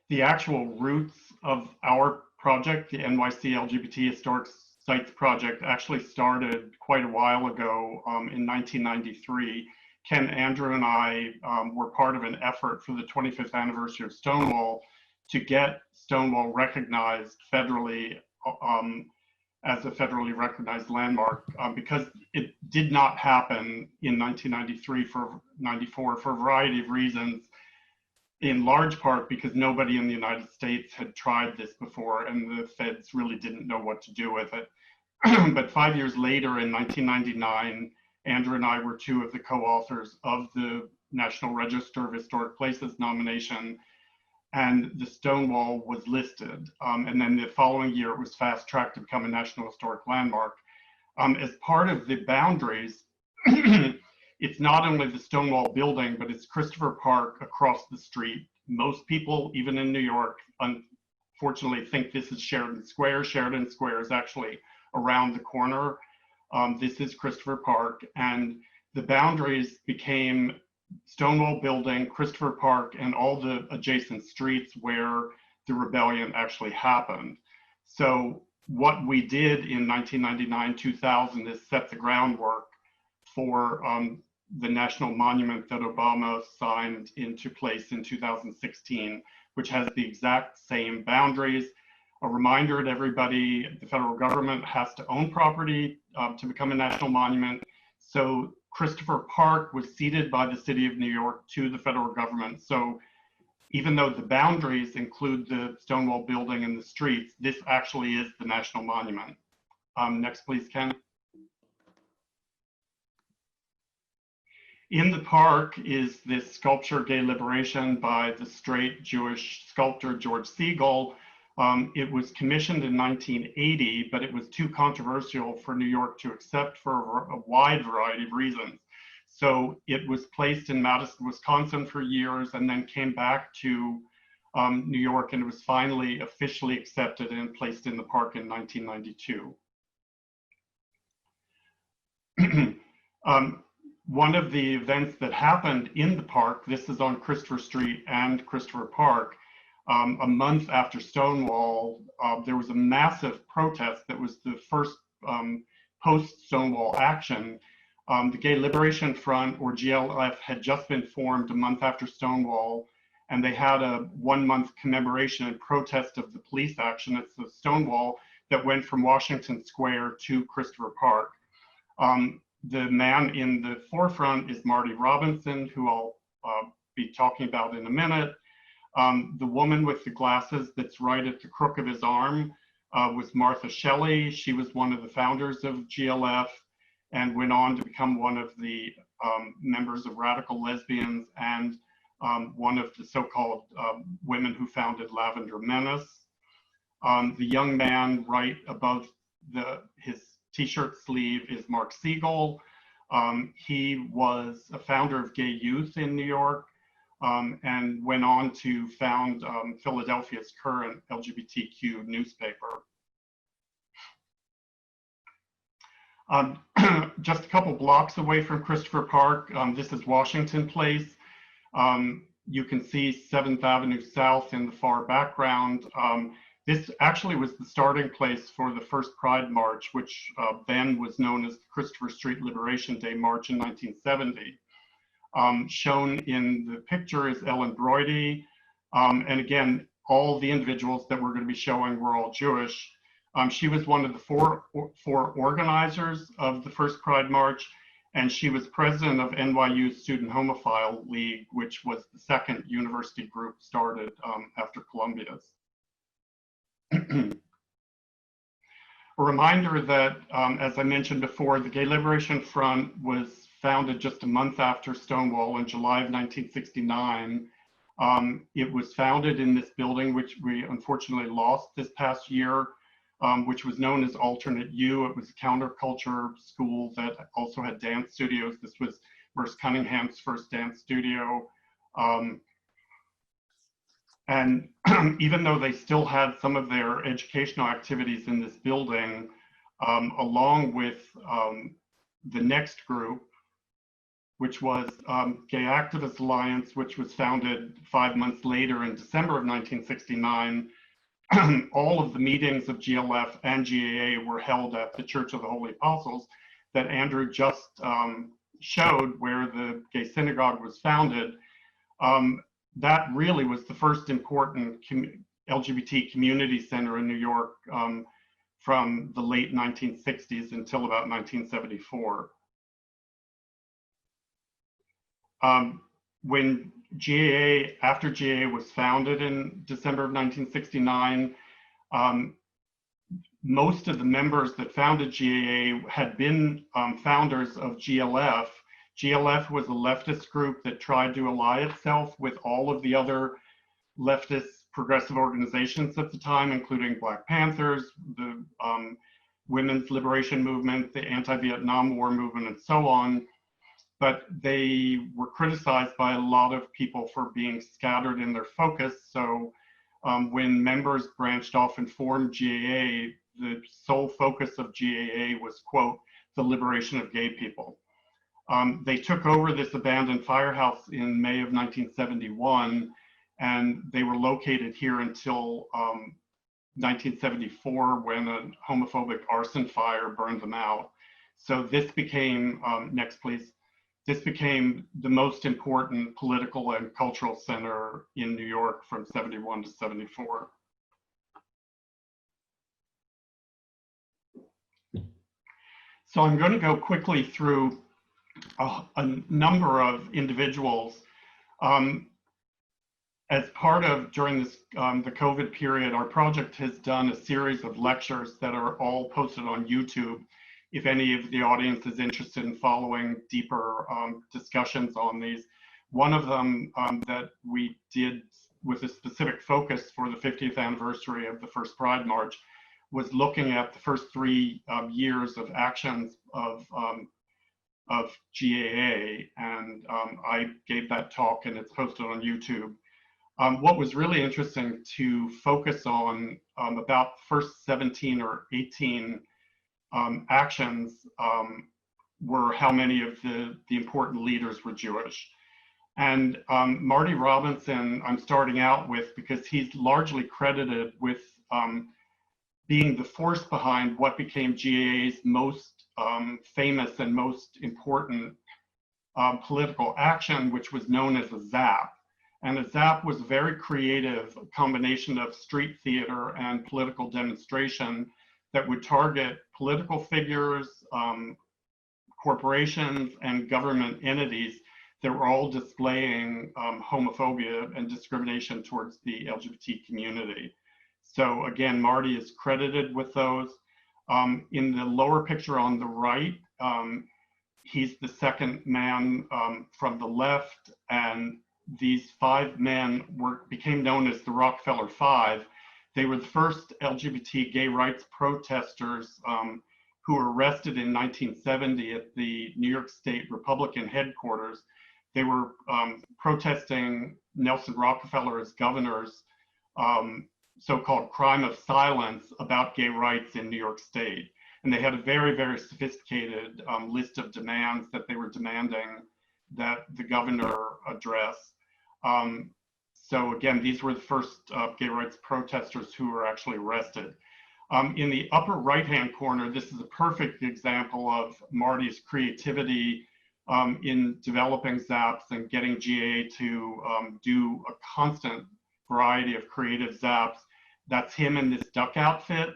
Speaker 4: the actual roots of our project, the NYC LGBT Historic Sites Project, actually started quite a while ago in 1993. Ken, Andrew, and I were part of an effort for the 25th anniversary of Stonewall to get Stonewall recognized federally as a federally recognized landmark, because it did not happen in 1994 for a variety of reasons, in large part because nobody in the United States had tried this before and the feds really didn't know what to do with it. But 5 years later, in 1999, Andrew and I were two of the co-authors of the National Register of Historic Places nomination, and the Stonewall was listed. And then the following year, it was fast-tracked to become a National Historic Landmark. As part of the boundaries, it's not only the Stonewall building, but it's Christopher Park across the street. Most people, even in New York, unfortunately think this is Sheridan Square. Sheridan Square is actually around the corner. This is Christopher Park, and the boundaries became Stonewall building, Christopher Park, and all the adjacent streets where the rebellion actually happened. So what we did in 1999-2000 is set the groundwork for the national monument that Obama signed into place in 2016, which has the exact same boundaries. A reminder to everybody, the federal government has to own property to become a national monument. So Christopher Park was ceded by the city of New York to the federal government. So even though the boundaries include the Stonewall building and the streets, this actually is the national monument. Next, please, Ken. In the park is this sculpture, Gay Liberation, by the straight Jewish sculptor George Siegel. It was commissioned in 1980, but it was too controversial for New York to accept for a wide variety of reasons. So it was placed in Madison, Wisconsin for years, and then came back to New York, and it was finally officially accepted and placed in the park in 1992. One of the events that happened in the park, this is on Christopher Street and Christopher Park, a month after Stonewall, there was a massive protest that was the first post-Stonewall action. The Gay Liberation Front, or GLF, had just been formed a month after Stonewall, and they had a 1-month commemoration and protest of the police action at the Stonewall that went from Washington Square to Christopher Park. The man in the forefront is Marty Robinson, who I'll be talking about in a minute. The woman with the glasses that's right at the crook of his arm was Martha Shelley. She was one of the founders of GLF and went on to become one of the members of Radical Lesbians and one of the so-called women who founded Lavender Menace. The young man right above his t-shirt sleeve is Mark Siegel. He was a founder of Gay Youth in New York and went on to found Philadelphia's current LGBTQ newspaper. Just a couple blocks away from Christopher Park, this is Washington Place. You can see 7th Avenue South in the far background. This actually was the starting place for the first Pride March, which then was known as Christopher Street Liberation Day March in 1970. Shown in the picture is Ellen Brody. And again, all the individuals that we're going to be showing were all Jewish. She was one of the four organizers of the first Pride March, and she was president of NYU's Student Homophile League, which was the second university group started after Columbia's. A reminder that, as I mentioned before, the Gay Liberation Front was founded just a month after Stonewall in July of 1969. It was founded in this building, which we unfortunately lost this past year, which was known as Alternate U. It was a counterculture school that also had dance studios. This was Merce Cunningham's first dance studio. And even though they still had some of their educational activities in this building, along with the next group, which was Gay Activist Alliance, which was founded 5 months later in December of 1969, all of the meetings of GLF and GAA were held at the Church of the Holy Apostles that Andrew just showed, where the gay synagogue was founded. That really was the first important LGBT community center in New York from the late 1960s until about 1974. When GAA, after GAA was founded in December of 1969, most of the members that founded GAA had been founders of GLF. GLF was a leftist group that tried to ally itself with all of the other leftist progressive organizations at the time, including Black Panthers, the Women's Liberation Movement, the Anti-Vietnam War Movement, and so on. But they were criticized by a lot of people for being scattered in their focus. So when members branched off and formed GAA, the sole focus of GAA was, quote, the liberation of gay people. They took over this abandoned firehouse in May of 1971, and they were located here until 1974, when a homophobic arson fire burned them out. So this became, next please, this became the most important political and cultural center in New York from 71 to 74. So I'm going to go quickly through a number of individuals. As part of, during this, the COVID period, our project has done a series of lectures that are all posted on YouTube. If any of the audience is interested in following deeper discussions on these. One of them that we did with a specific focus for the 50th anniversary of the first Pride March was looking at the first 3 years of actions of GAA, and I gave that talk and it's posted on YouTube. What was really interesting to focus on about the first 17 or 18 actions were how many of the important leaders were Jewish. And Marty Robinson, I'm starting out with because he's largely credited with being the force behind what became GAA's most famous and most important political action, which was known as a ZAP. And a ZAP was a very creative combination of street theater and political demonstration that would target political figures, corporations, and government entities that were all displaying homophobia and discrimination towards the LGBT community. So again, Marty is credited with those. In the lower picture on the right, he's the second man from the left, and these five men became known as the Rockefeller Five. They were the first LGBT gay rights protesters who were arrested in 1970 at the New York State Republican headquarters. They were protesting Nelson Rockefeller as governor's so-called crime of silence about gay rights in New York State. And they had a very, very sophisticated list of demands that they were demanding that the governor address. So again, these were the first gay rights protesters who were actually arrested. In the upper right-hand corner, this is a perfect example of Marty's creativity in developing ZAPs and getting GAA to do a constant variety of creative ZAPs. That's him in this duck outfit.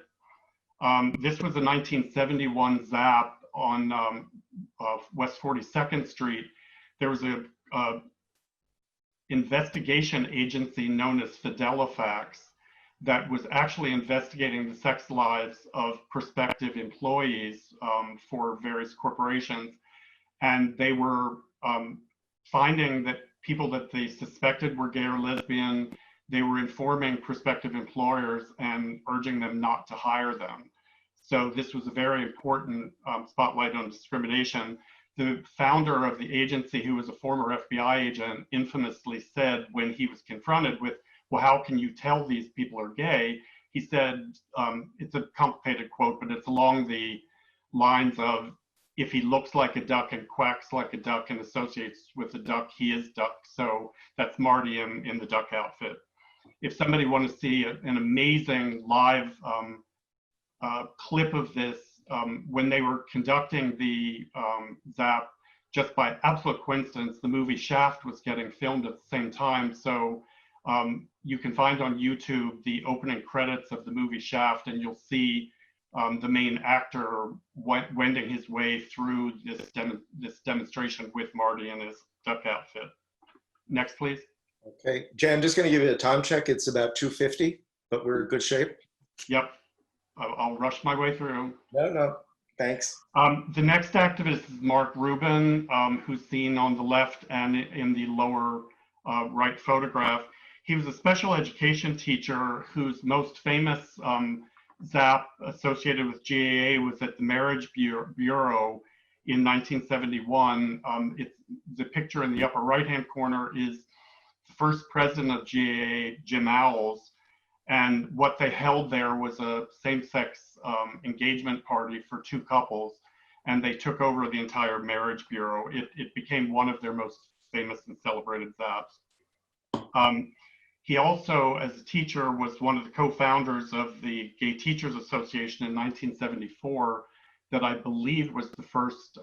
Speaker 4: This was a 1971 ZAP on West 42nd Street. There was a investigation agency known as Fidelifax that was actually investigating the sex lives of prospective employees for various corporations. And they were finding that people that they suspected were gay or lesbian, they were informing prospective employers and urging them not to hire them. So this was a very important spotlight on discrimination. The founder of the agency, who was a former FBI agent, infamously said when he was confronted with, well, how can you tell these people are gay? He said, it's a complicated quote, but it's along the lines of, if he looks like a duck and quacks like a duck and associates with a duck, he is duck. So that's Marty in the duck outfit. If somebody wants to see an amazing live clip of this, when they were conducting the ZAP, just by absolute coincidence, the movie Shaft was getting filmed at the same time. So you can find on YouTube the opening credits of the movie Shaft, and you'll see the main actor wending his way through this demonstration with Marty in his duck outfit. Next, please.
Speaker 2: Okay, Jan, I'm just going to give you a time check. It's about 2:50, but we're in good shape.
Speaker 4: Yep, I'll rush my way through.
Speaker 2: No, thanks.
Speaker 4: The next activist is Mark Rubin, who's seen on the left and in the lower right photograph. He was a special education teacher whose most famous ZAP associated with GAA was at the Marriage Bureau in 1971. The picture in the upper right-hand corner is the first president of GAA, Jim Owls, and what they held there was a same-sex engagement party for two couples, and they took over the entire Marriage Bureau. It became one of their most famous and celebrated ZAPs. He also, as a teacher, was one of the co-founders of the Gay Teachers Association in 1974, that I believe was the first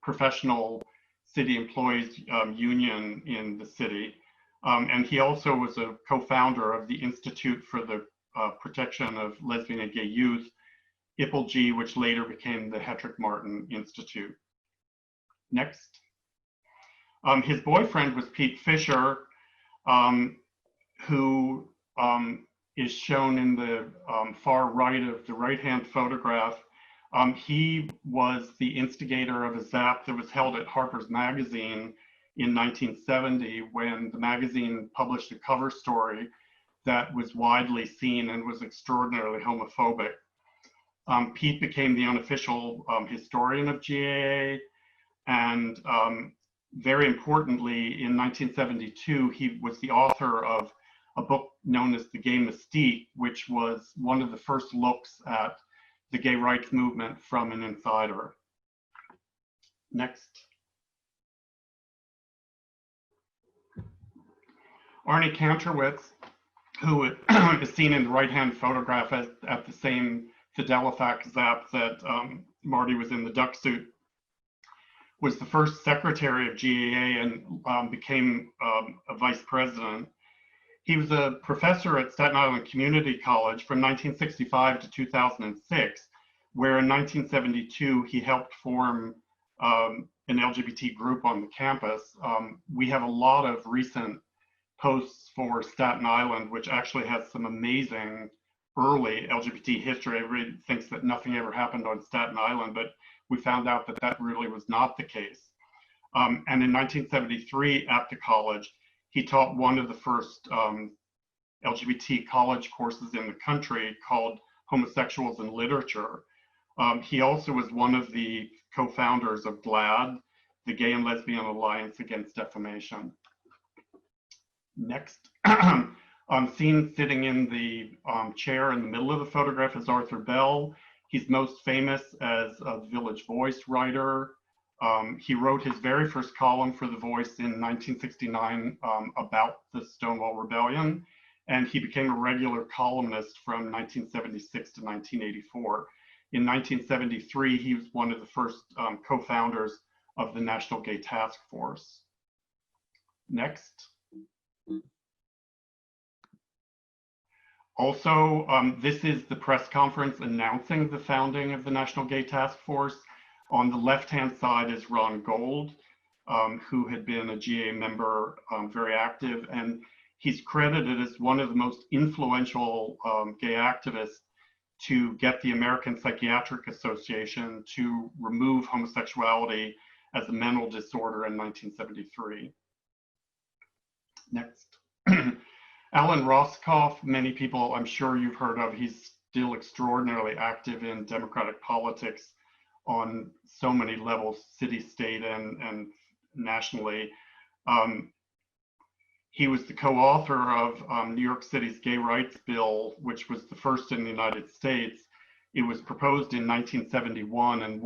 Speaker 4: professional city employees union in the city. And he also was a co-founder of the Institute for the Protection of Lesbian and Gay Youth, IPLG, which later became the Hetrick Martin Institute. Next. His boyfriend was Pete Fisher, who is shown in the far right of the right-hand photograph. He was the instigator of a ZAP that was held at Harper's Magazine in 1970, when the magazine published a cover story that was widely seen and was extraordinarily homophobic. Pete became the unofficial historian of GAA, and very importantly, in 1972, he was the author of a book known as The Gay Mystique, which was one of the first looks at the gay rights movement from an insider. Next. Arnie Kantrowitz, who is seen in the right-hand photograph at the same Fidelifax ZAP that Marty was in the duck suit, was the first secretary of GAA and became a vice president. He was a professor at Staten Island Community College from 1965 to 2006, where in 1972 he helped form an LGBT group on the campus. We have a lot of recent posts for Staten Island, which actually has some amazing early LGBT history. Everybody thinks that nothing ever happened on Staten Island, but we found out that that really was not the case. And in 1973 at the college, he taught one of the first LGBT college courses in the country called Homosexuals in Literature. He also was one of the co-founders of GLAAD, the Gay and Lesbian Alliance Against Defamation. Next, seen sitting in the chair in the middle of the photograph is Arthur Bell. He's most famous as a Village Voice writer. He wrote his very first column for The Voice in 1969 about the Stonewall Rebellion, and he became a regular columnist from 1976 to 1984. In 1973, he was one of the first co-founders of the National Gay Task Force. Next. Also, this is the press conference announcing the founding of the National Gay Task Force. On the left-hand side is Ron Gold, who had been a GA member, very active, and he's credited as one of the most influential gay activists to get the American Psychiatric Association to remove homosexuality as a mental disorder in 1973. Next. Allan Rosskopf, many people I'm sure you've heard of. He's still extraordinarily active in democratic politics on so many levels, city, state, and nationally. He was the co-author of New York City's Gay Rights Bill, which was the first in the United States. It was proposed in 1971 and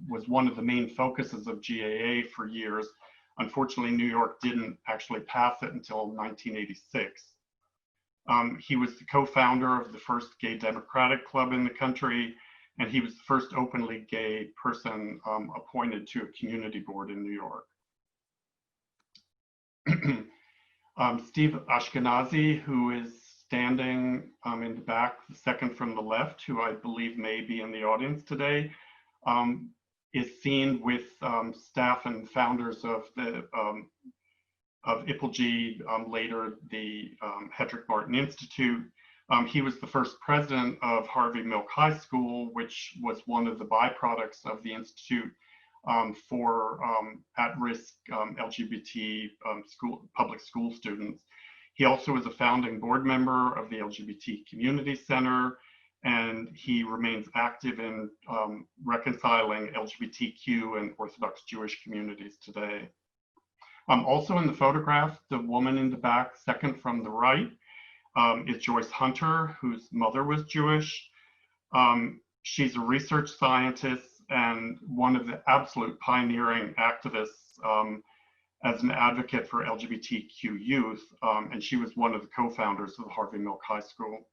Speaker 4: was one of the main focuses of GAA for years. Unfortunately, New York didn't actually pass it until 1986. He was the co-founder of the first gay democratic club in the country, and he was the first openly gay person appointed to a community board in New York. Steve Ashkenazi, who is standing in the back, the second from the left, who I believe may be in the audience today, is seen with staff and founders of the IPLG, later the Hedrick Martin Institute. He was the first president of Harvey Milk High School, which was one of the byproducts of the Institute for at-risk LGBT public school students. He also was a founding board member of the LGBT Community Center, and he remains active in reconciling LGBTQ and Orthodox Jewish communities today. Also in the photograph, the woman in the back, second from the right, is Joyce Hunter, whose mother was Jewish. She's a research scientist and one of the absolute pioneering activists as an advocate for LGBTQ youth, and she was one of the co-founders of the Harvey Milk High School.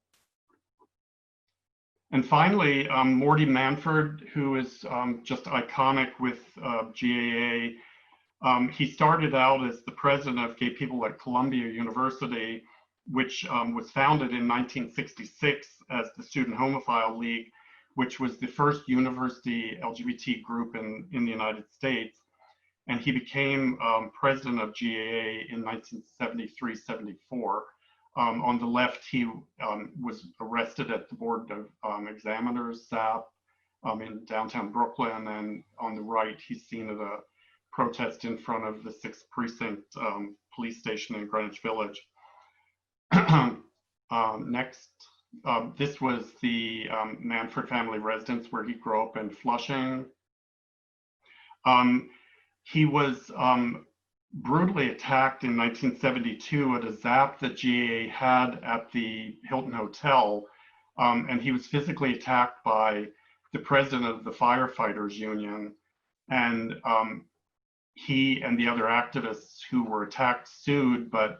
Speaker 4: And finally, Morty Manford, who is just iconic with GAA. He started out as the president of Gay People at Columbia University, which was founded in 1966 as the Student Homophile League, which was the first university LGBT group in the United States. And he became president of GAA in 1973-74. On the left, he was arrested at the Board of Examiners, SAP, in downtown Brooklyn. And on the right, he's seen at a protest in front of the 6th Precinct police station in Greenwich Village. Next, this was the Manford family residence where he grew up in Flushing. He was brutally attacked in 1972 at a zap that GAA had at the Hilton Hotel, and he was physically attacked by the president of the firefighters union, and he and the other activists who were attacked sued, but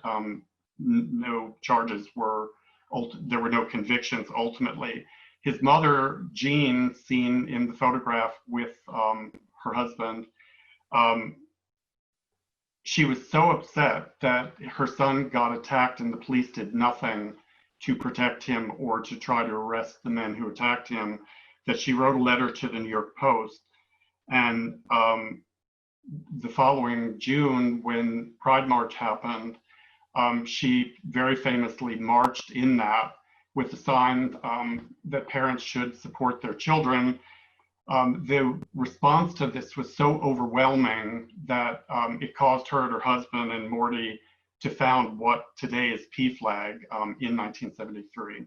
Speaker 4: no charges were, there were no convictions ultimately. his mother, Jeanne, seen in the photograph with her husband, she was so upset that her son got attacked and the police did nothing to protect him or to try to arrest the men who attacked him, that she wrote a letter to the New York Post. And the following June, when Pride March happened, she very famously marched in that with the sign that parents should support their children. The response to this was so overwhelming that it caused her and her husband and Morty to found what today is PFLAG in 1973.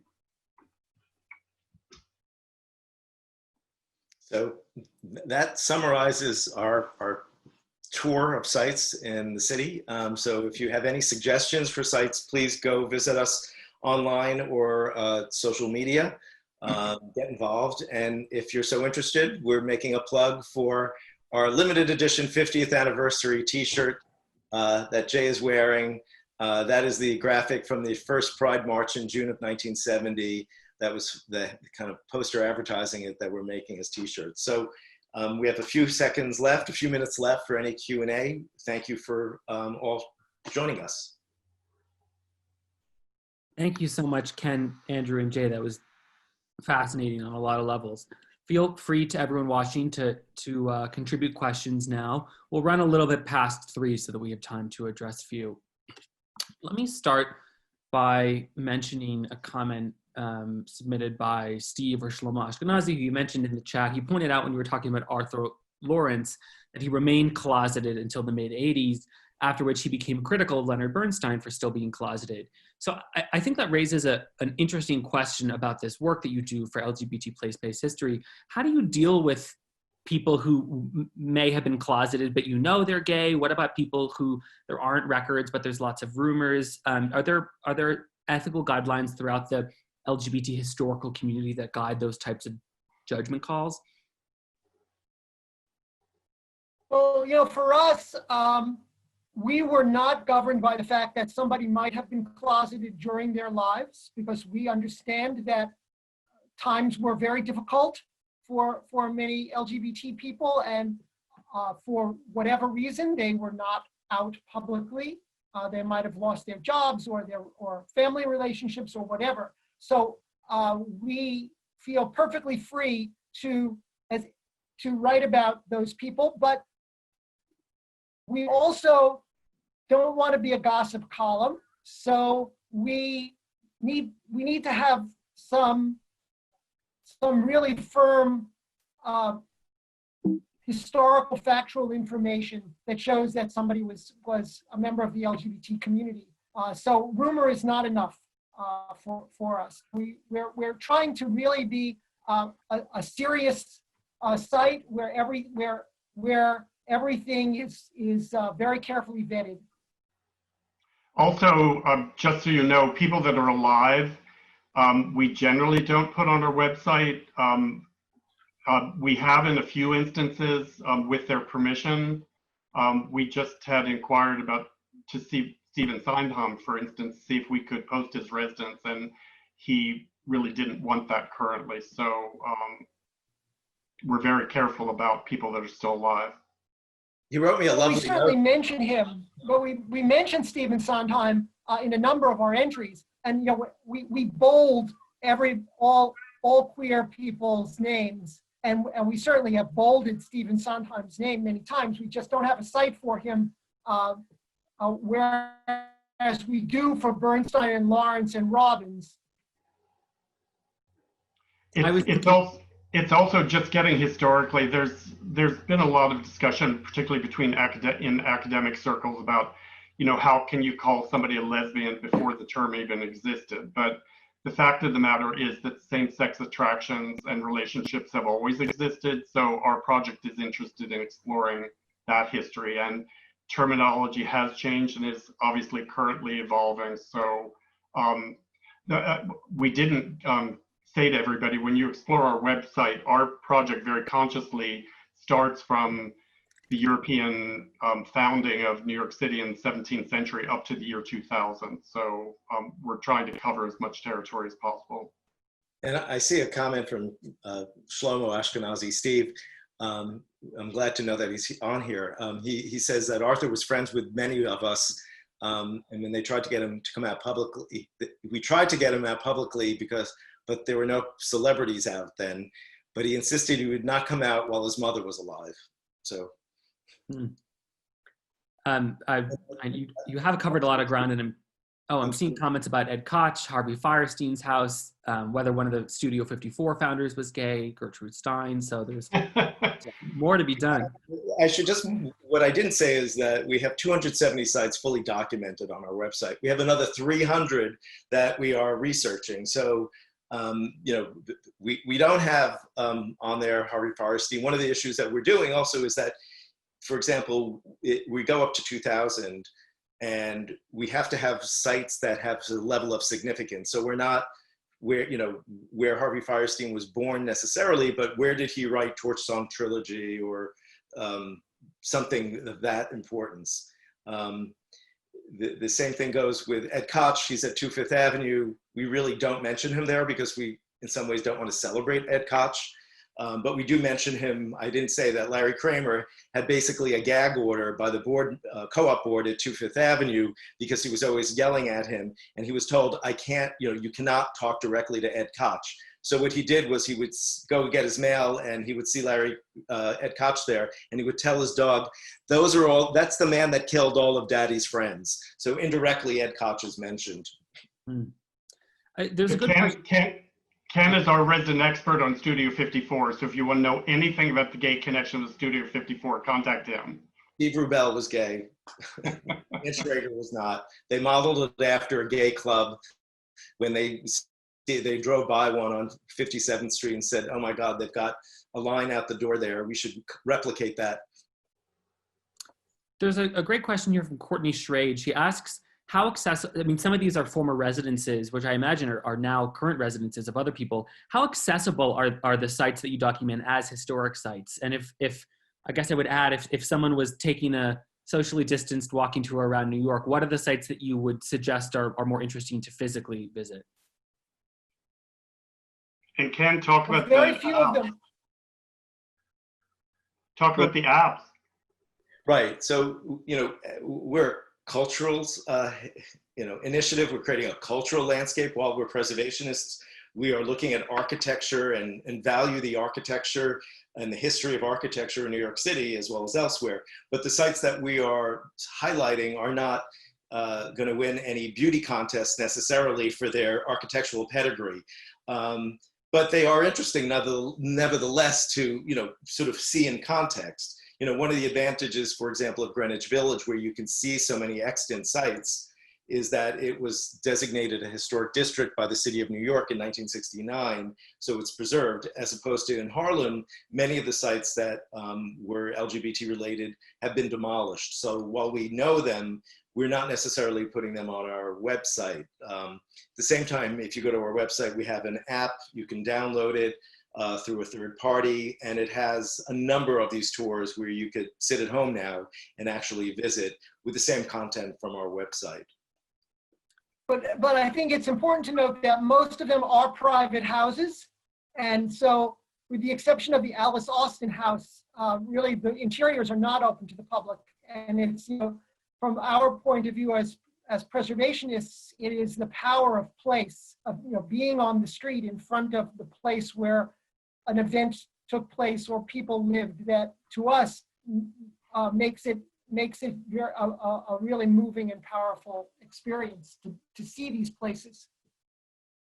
Speaker 2: So that summarizes our tour of sites in the city. So if you have any suggestions for sites, please go visit us online or social media. Get involved. And if you're so interested, we're making a plug for our limited edition 50th anniversary t-shirt that Jay is wearing. That is the graphic from the first Pride March in June of 1970. That was the kind of poster advertising it that we're making as t-shirts. So we have a few seconds left, a few minutes left for any Q&A. Thank you for all joining us.
Speaker 1: Thank you so much, Ken, Andrew, and Jay. That was fascinating on a lot of levels. Feel free to everyone watching to contribute questions now. We'll run a little bit past 3 so that we have time to address a few. Let me start by mentioning a comment submitted by Steve or Shlomo Ashkenazi, who you mentioned in the chat. He pointed out when you were talking about Arthur Lawrence that he remained closeted until the mid-'80s, after which he became critical of Leonard Bernstein for still being closeted. So I think that raises an interesting question about this work that you do for LGBT place-based history. How do you deal with people who may have been closeted, but you know they're gay? What about people who there aren't records, but there's lots of rumors? Are there ethical guidelines throughout the LGBT historical community that guide those types of judgment calls?
Speaker 3: Well, you know, for us, we were not governed by the fact that somebody might have been closeted during their lives, because we understand that times were very difficult for many LGBT people, and for whatever reason, they were not out publicly. They might have lost their jobs or family relationships or whatever. So we feel perfectly free to write about those people, but we also don't want to be a gossip column. So we need to have some really firm historical factual information that shows that somebody was a member of the LGBT community. So rumor is not enough for us. We're trying to really be a serious site where everything is very carefully vetted.
Speaker 4: Also, just so you know, people that are alive, we generally don't put on our website. We have in a few instances with their permission. We just had inquired to see Stephen Sondheim, for instance, see if we could post his residence, and he really didn't want that currently. So we're very careful about people that are still alive.
Speaker 2: He wrote me a lovely
Speaker 3: note. We certainly
Speaker 2: note.
Speaker 3: mentioned him, but we mentioned Stephen Sondheim in a number of our entries, and you know we bold all queer people's names, and we certainly have bolded Stephen Sondheim's name many times. We just don't have a site for him, whereas we do for Bernstein and Lawrence and Robbins.
Speaker 4: It's also just getting historically, there's been a lot of discussion, particularly between in academic circles, about, you know, how can you call somebody a lesbian before the term even existed? But the fact of the matter is that same-sex attractions and relationships have always existed. So our project is interested in exploring that history, and terminology has changed and is obviously currently evolving. So we didn't say to everybody, when you explore our website, our project very consciously starts from the European founding of New York City in the 17th century up to the year 2000. So we're trying to cover as much territory as possible.
Speaker 2: And I see a comment from Shlomo Ashkenazi, Steve. I'm glad to know that he's on here. He says that Arthur was friends with many of us, and when they tried to get him to come out publicly, we tried to get him out publicly but there were no celebrities out then. But he insisted he would not come out while his mother was alive. So.
Speaker 1: You have covered a lot of ground, and I'm seeing comments about Ed Koch, Harvey Firestein's house, whether one of the Studio 54 founders was gay, Gertrude Stein. So there's more to be done.
Speaker 2: What I didn't say is that we have 270 sites fully documented on our website. We have another 300 that we are researching. So, we don't have on there Harvey Firestein. One of the issues that we're doing also is that, for example, we go up to 2000 and we have to have sites that have a level of significance. So we're not where Harvey Firestein was born necessarily, but where did he write Torch Song Trilogy or something of that importance. The same thing goes with Ed Koch. He's at 2 Fifth Avenue. We really don't mention him there because we, in some ways, don't want to celebrate Ed Koch. But we do mention him. I didn't say that Larry Kramer had basically a gag order by the board, co-op board at 2 Fifth Avenue because he was always yelling at him. And he was told, you cannot talk directly to Ed Koch. So what he did was he would go get his mail and he would see Ed Koch there, and he would tell his dog, that's the man that killed all of Daddy's friends. So indirectly, Ed Koch is mentioned.
Speaker 1: There's a good question.
Speaker 4: Ken is our resident expert on Studio 54, so if you want to know anything about the gay connection with Studio 54, contact him.
Speaker 2: Steve Rubel was gay. Mitch Rager was not. They modeled it after a gay club when they drove by one on 57th Street and said, oh my God, they've got a line out the door there. We should replicate that.
Speaker 1: There's a great question here from Courtney Schrage. She asks, how accessible, some of these are former residences, which I imagine are now current residences of other people. How accessible are the sites that you document as historic sites? And if I guess I would add, if someone was taking a socially distanced walking tour around New York, what are the sites that you would suggest are more interesting to physically visit?
Speaker 4: And Ken, talk about
Speaker 3: very few of them.
Speaker 4: Talk about the apps.
Speaker 2: Right. So, we're culturals, initiative. We're creating a cultural landscape while we're preservationists. We are looking at architecture and value the architecture and the history of architecture in New York City as well as elsewhere. But the sites that we are highlighting are not going to win any beauty contests necessarily for their architectural pedigree. But they are interesting nevertheless to, sort of see in context. One of the advantages, for example, of Greenwich Village, where you can see so many extant sites, is that it was designated a historic district by the city of New York in 1969, so it's preserved, as opposed to in Harlem, many of the sites that were LGBT related have been demolished. So while we know them, we're not necessarily putting them on our website. At the same time, if you go to our website, we have an app, you can download it through a third party, and it has a number of these tours where you could sit at home now and actually visit with the same content from our website.
Speaker 3: But I think it's important to note that most of them are private houses. And so with the exception of the Alice Austin house, really the interiors are not open to the public. And it's, from our point of view as preservationists, it is the power of place, of being on the street in front of the place where an event took place or people lived, that to us makes it a really moving and powerful experience to see these places.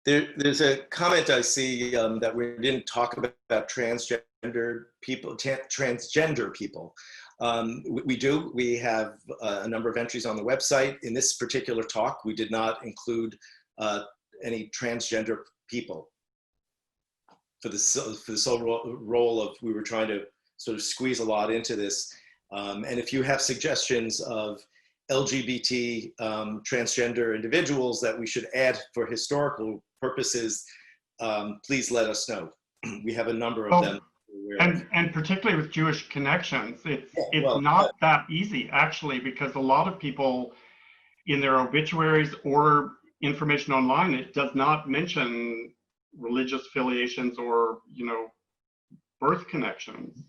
Speaker 2: There's a comment I see that we didn't talk about transgender people. We do. We have a number of entries on the website. In this particular talk, we did not include any transgender people for the sole role of, we were trying to sort of squeeze a lot into this. And if you have suggestions of LGBT transgender individuals that we should add for historical purposes, please let us know. We have a number of them.
Speaker 4: And particularly with Jewish connections, it's not that easy, actually, because a lot of people in their obituaries or information online, it does not mention religious affiliations or, birth connections.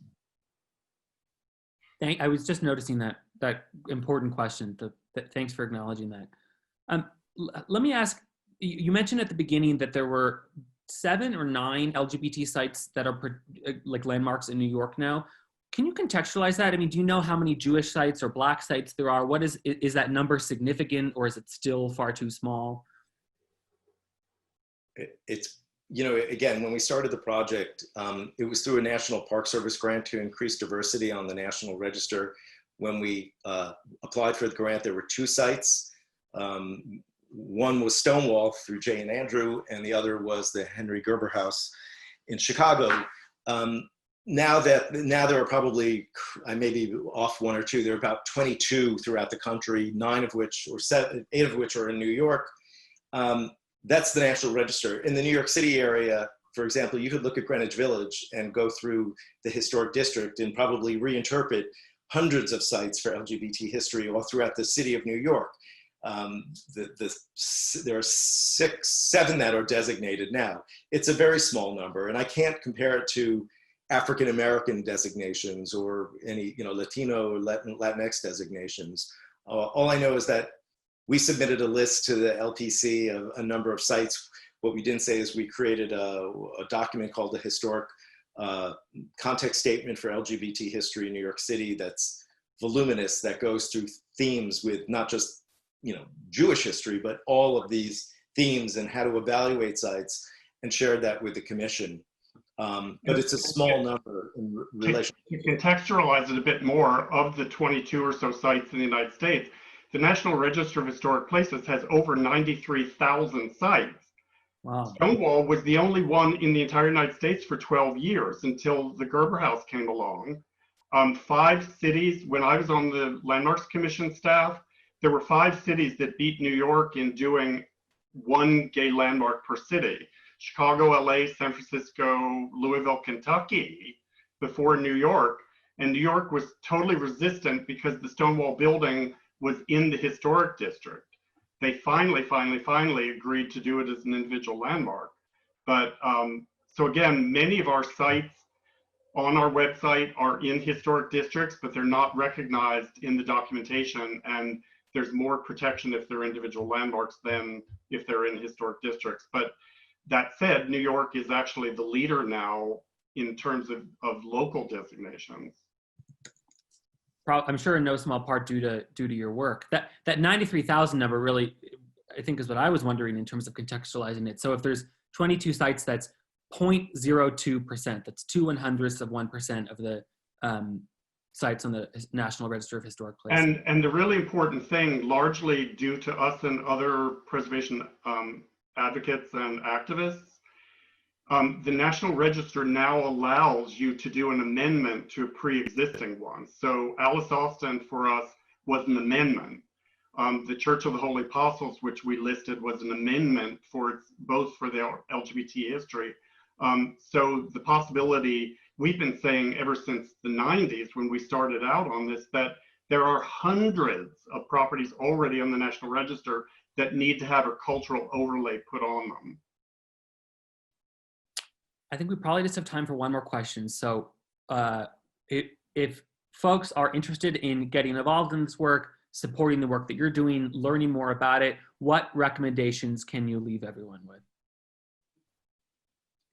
Speaker 1: I was just noticing that important question. Thanks for acknowledging that. Let me ask, you mentioned at the beginning that there were 7 or 9 LGBT sites that are like landmarks in New York now. Can you contextualize that? I mean, do you know how many Jewish sites or Black sites there are? What is that number significant, or is it still far too small?
Speaker 2: It's, again, when we started the project, it was through a National Park Service grant to increase diversity on the National Register. When we applied for the grant, there were 2 sites. One was Stonewall through Jay and Andrew, and the other was the Henry Gerber House in Chicago. Now there are probably, I may be off 1 or 2, there are about 22 throughout the country, 8 of which are in New York. That's the National Register. In the New York City area, for example, you could look at Greenwich Village and go through the historic district and probably reinterpret hundreds of sites for LGBT history all throughout the city of New York. There are 7 that are designated now. It's a very small number, and I can't compare it to African American designations or any Latino or Latinx designations. All I know is that we submitted a list to the LPC of a number of sites. What we didn't say is we created a document called the Historic Context Statement for LGBT History in New York City that's voluminous, that goes through themes with not just Jewish history, but all of these themes and how to evaluate sites, and shared that with the commission. But it's a small number in relation.
Speaker 4: To contextualize it a bit more, of the 22 or so sites in the United States, the National Register of Historic Places has over 93,000 sites.
Speaker 1: Wow.
Speaker 4: Stonewall was the only one in the entire United States for 12 years until the Gerber House came along. 5 cities, when I was on the Landmarks Commission staff, there were 5 cities that beat New York in doing 1 gay landmark per city. Chicago, LA, San Francisco, Louisville, Kentucky, before New York. And New York was totally resistant because the Stonewall building was in the historic district. They finally agreed to do it as an individual landmark. But so again, many of our sites on our website are in historic districts, but they're not recognized in the documentation. And there's more protection if they're individual landmarks than if they're in historic districts. But that said, New York is actually the leader now in terms of local designations.
Speaker 1: I'm sure in no small part due to your work. That 93,000 number really, I think, is what I was wondering in terms of contextualizing it. So if there's 22 sites, that's 0.02%. That's 0.02% of the sites on the National Register of Historic Places.
Speaker 4: And the really important thing, largely due to us and other preservation advocates and activists, the National Register now allows you to do an amendment to a pre-existing one. So Alice Austin for us was an amendment. The Church of the Holy Apostles, which we listed, was an amendment for both for the LGBT history. So the possibility, we've been saying ever since the 90s when we started out on this, that there are hundreds of properties already on the National Register that need to have a cultural overlay put on them.
Speaker 1: I think we probably just have time for one more question. So if folks are interested in getting involved in this work, supporting the work that you're doing, learning more about it, what recommendations can you leave everyone with?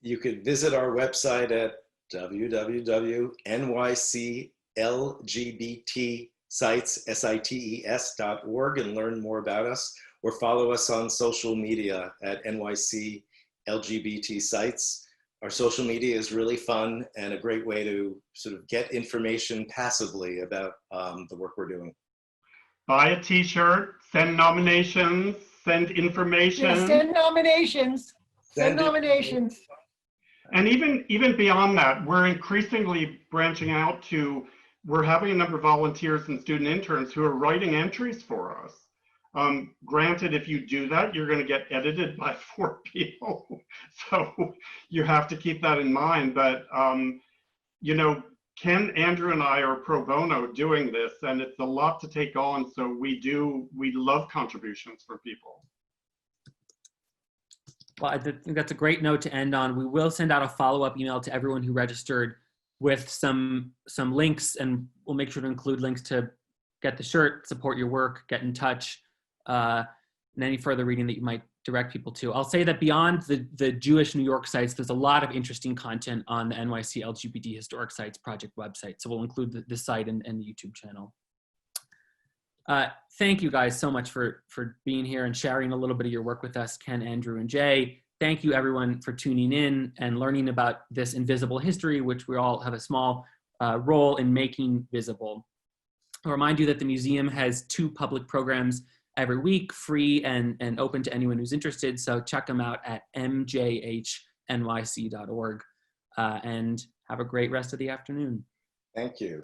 Speaker 2: You could visit our website at www.nyclgbtsites.org and learn more about us, or follow us on social media at NYC LGBT Sites. Our social media is really fun and a great way to sort of get information passively about the work we're doing.
Speaker 4: Buy a t-shirt, send nominations, send information.
Speaker 3: Yeah, send nominations. Send nominations.
Speaker 4: And even beyond that, we're increasingly branching out to, we're having a number of volunteers and student interns who are writing entries for us. Granted, if you do that, you're going to get edited by 4 people. So you have to keep that in mind. But, you know, Ken, Andrew, and I are pro bono doing this, and it's a lot to take on. So we love contributions from people.
Speaker 1: Well, I think that's a great note to end on. We will send out a follow-up email to everyone who registered with some links, and we'll make sure to include links to get the shirt, support your work, get in touch, and any further reading that you might direct people to. I'll say that beyond the Jewish New York sites, there's a lot of interesting content on the NYC LGBT Historic Sites Project website. So we'll include the site and the YouTube channel. Thank you guys so much for being here and sharing a little bit of your work with us, Ken, Andrew, and Jay. Thank you everyone for tuning in and learning about this invisible history, which we all have a small role in making visible. I'll remind you that the museum has 2 public programs every week, free and open to anyone who's interested. So check them out at mjhnyc.org, and have a great rest of the afternoon.
Speaker 2: Thank you.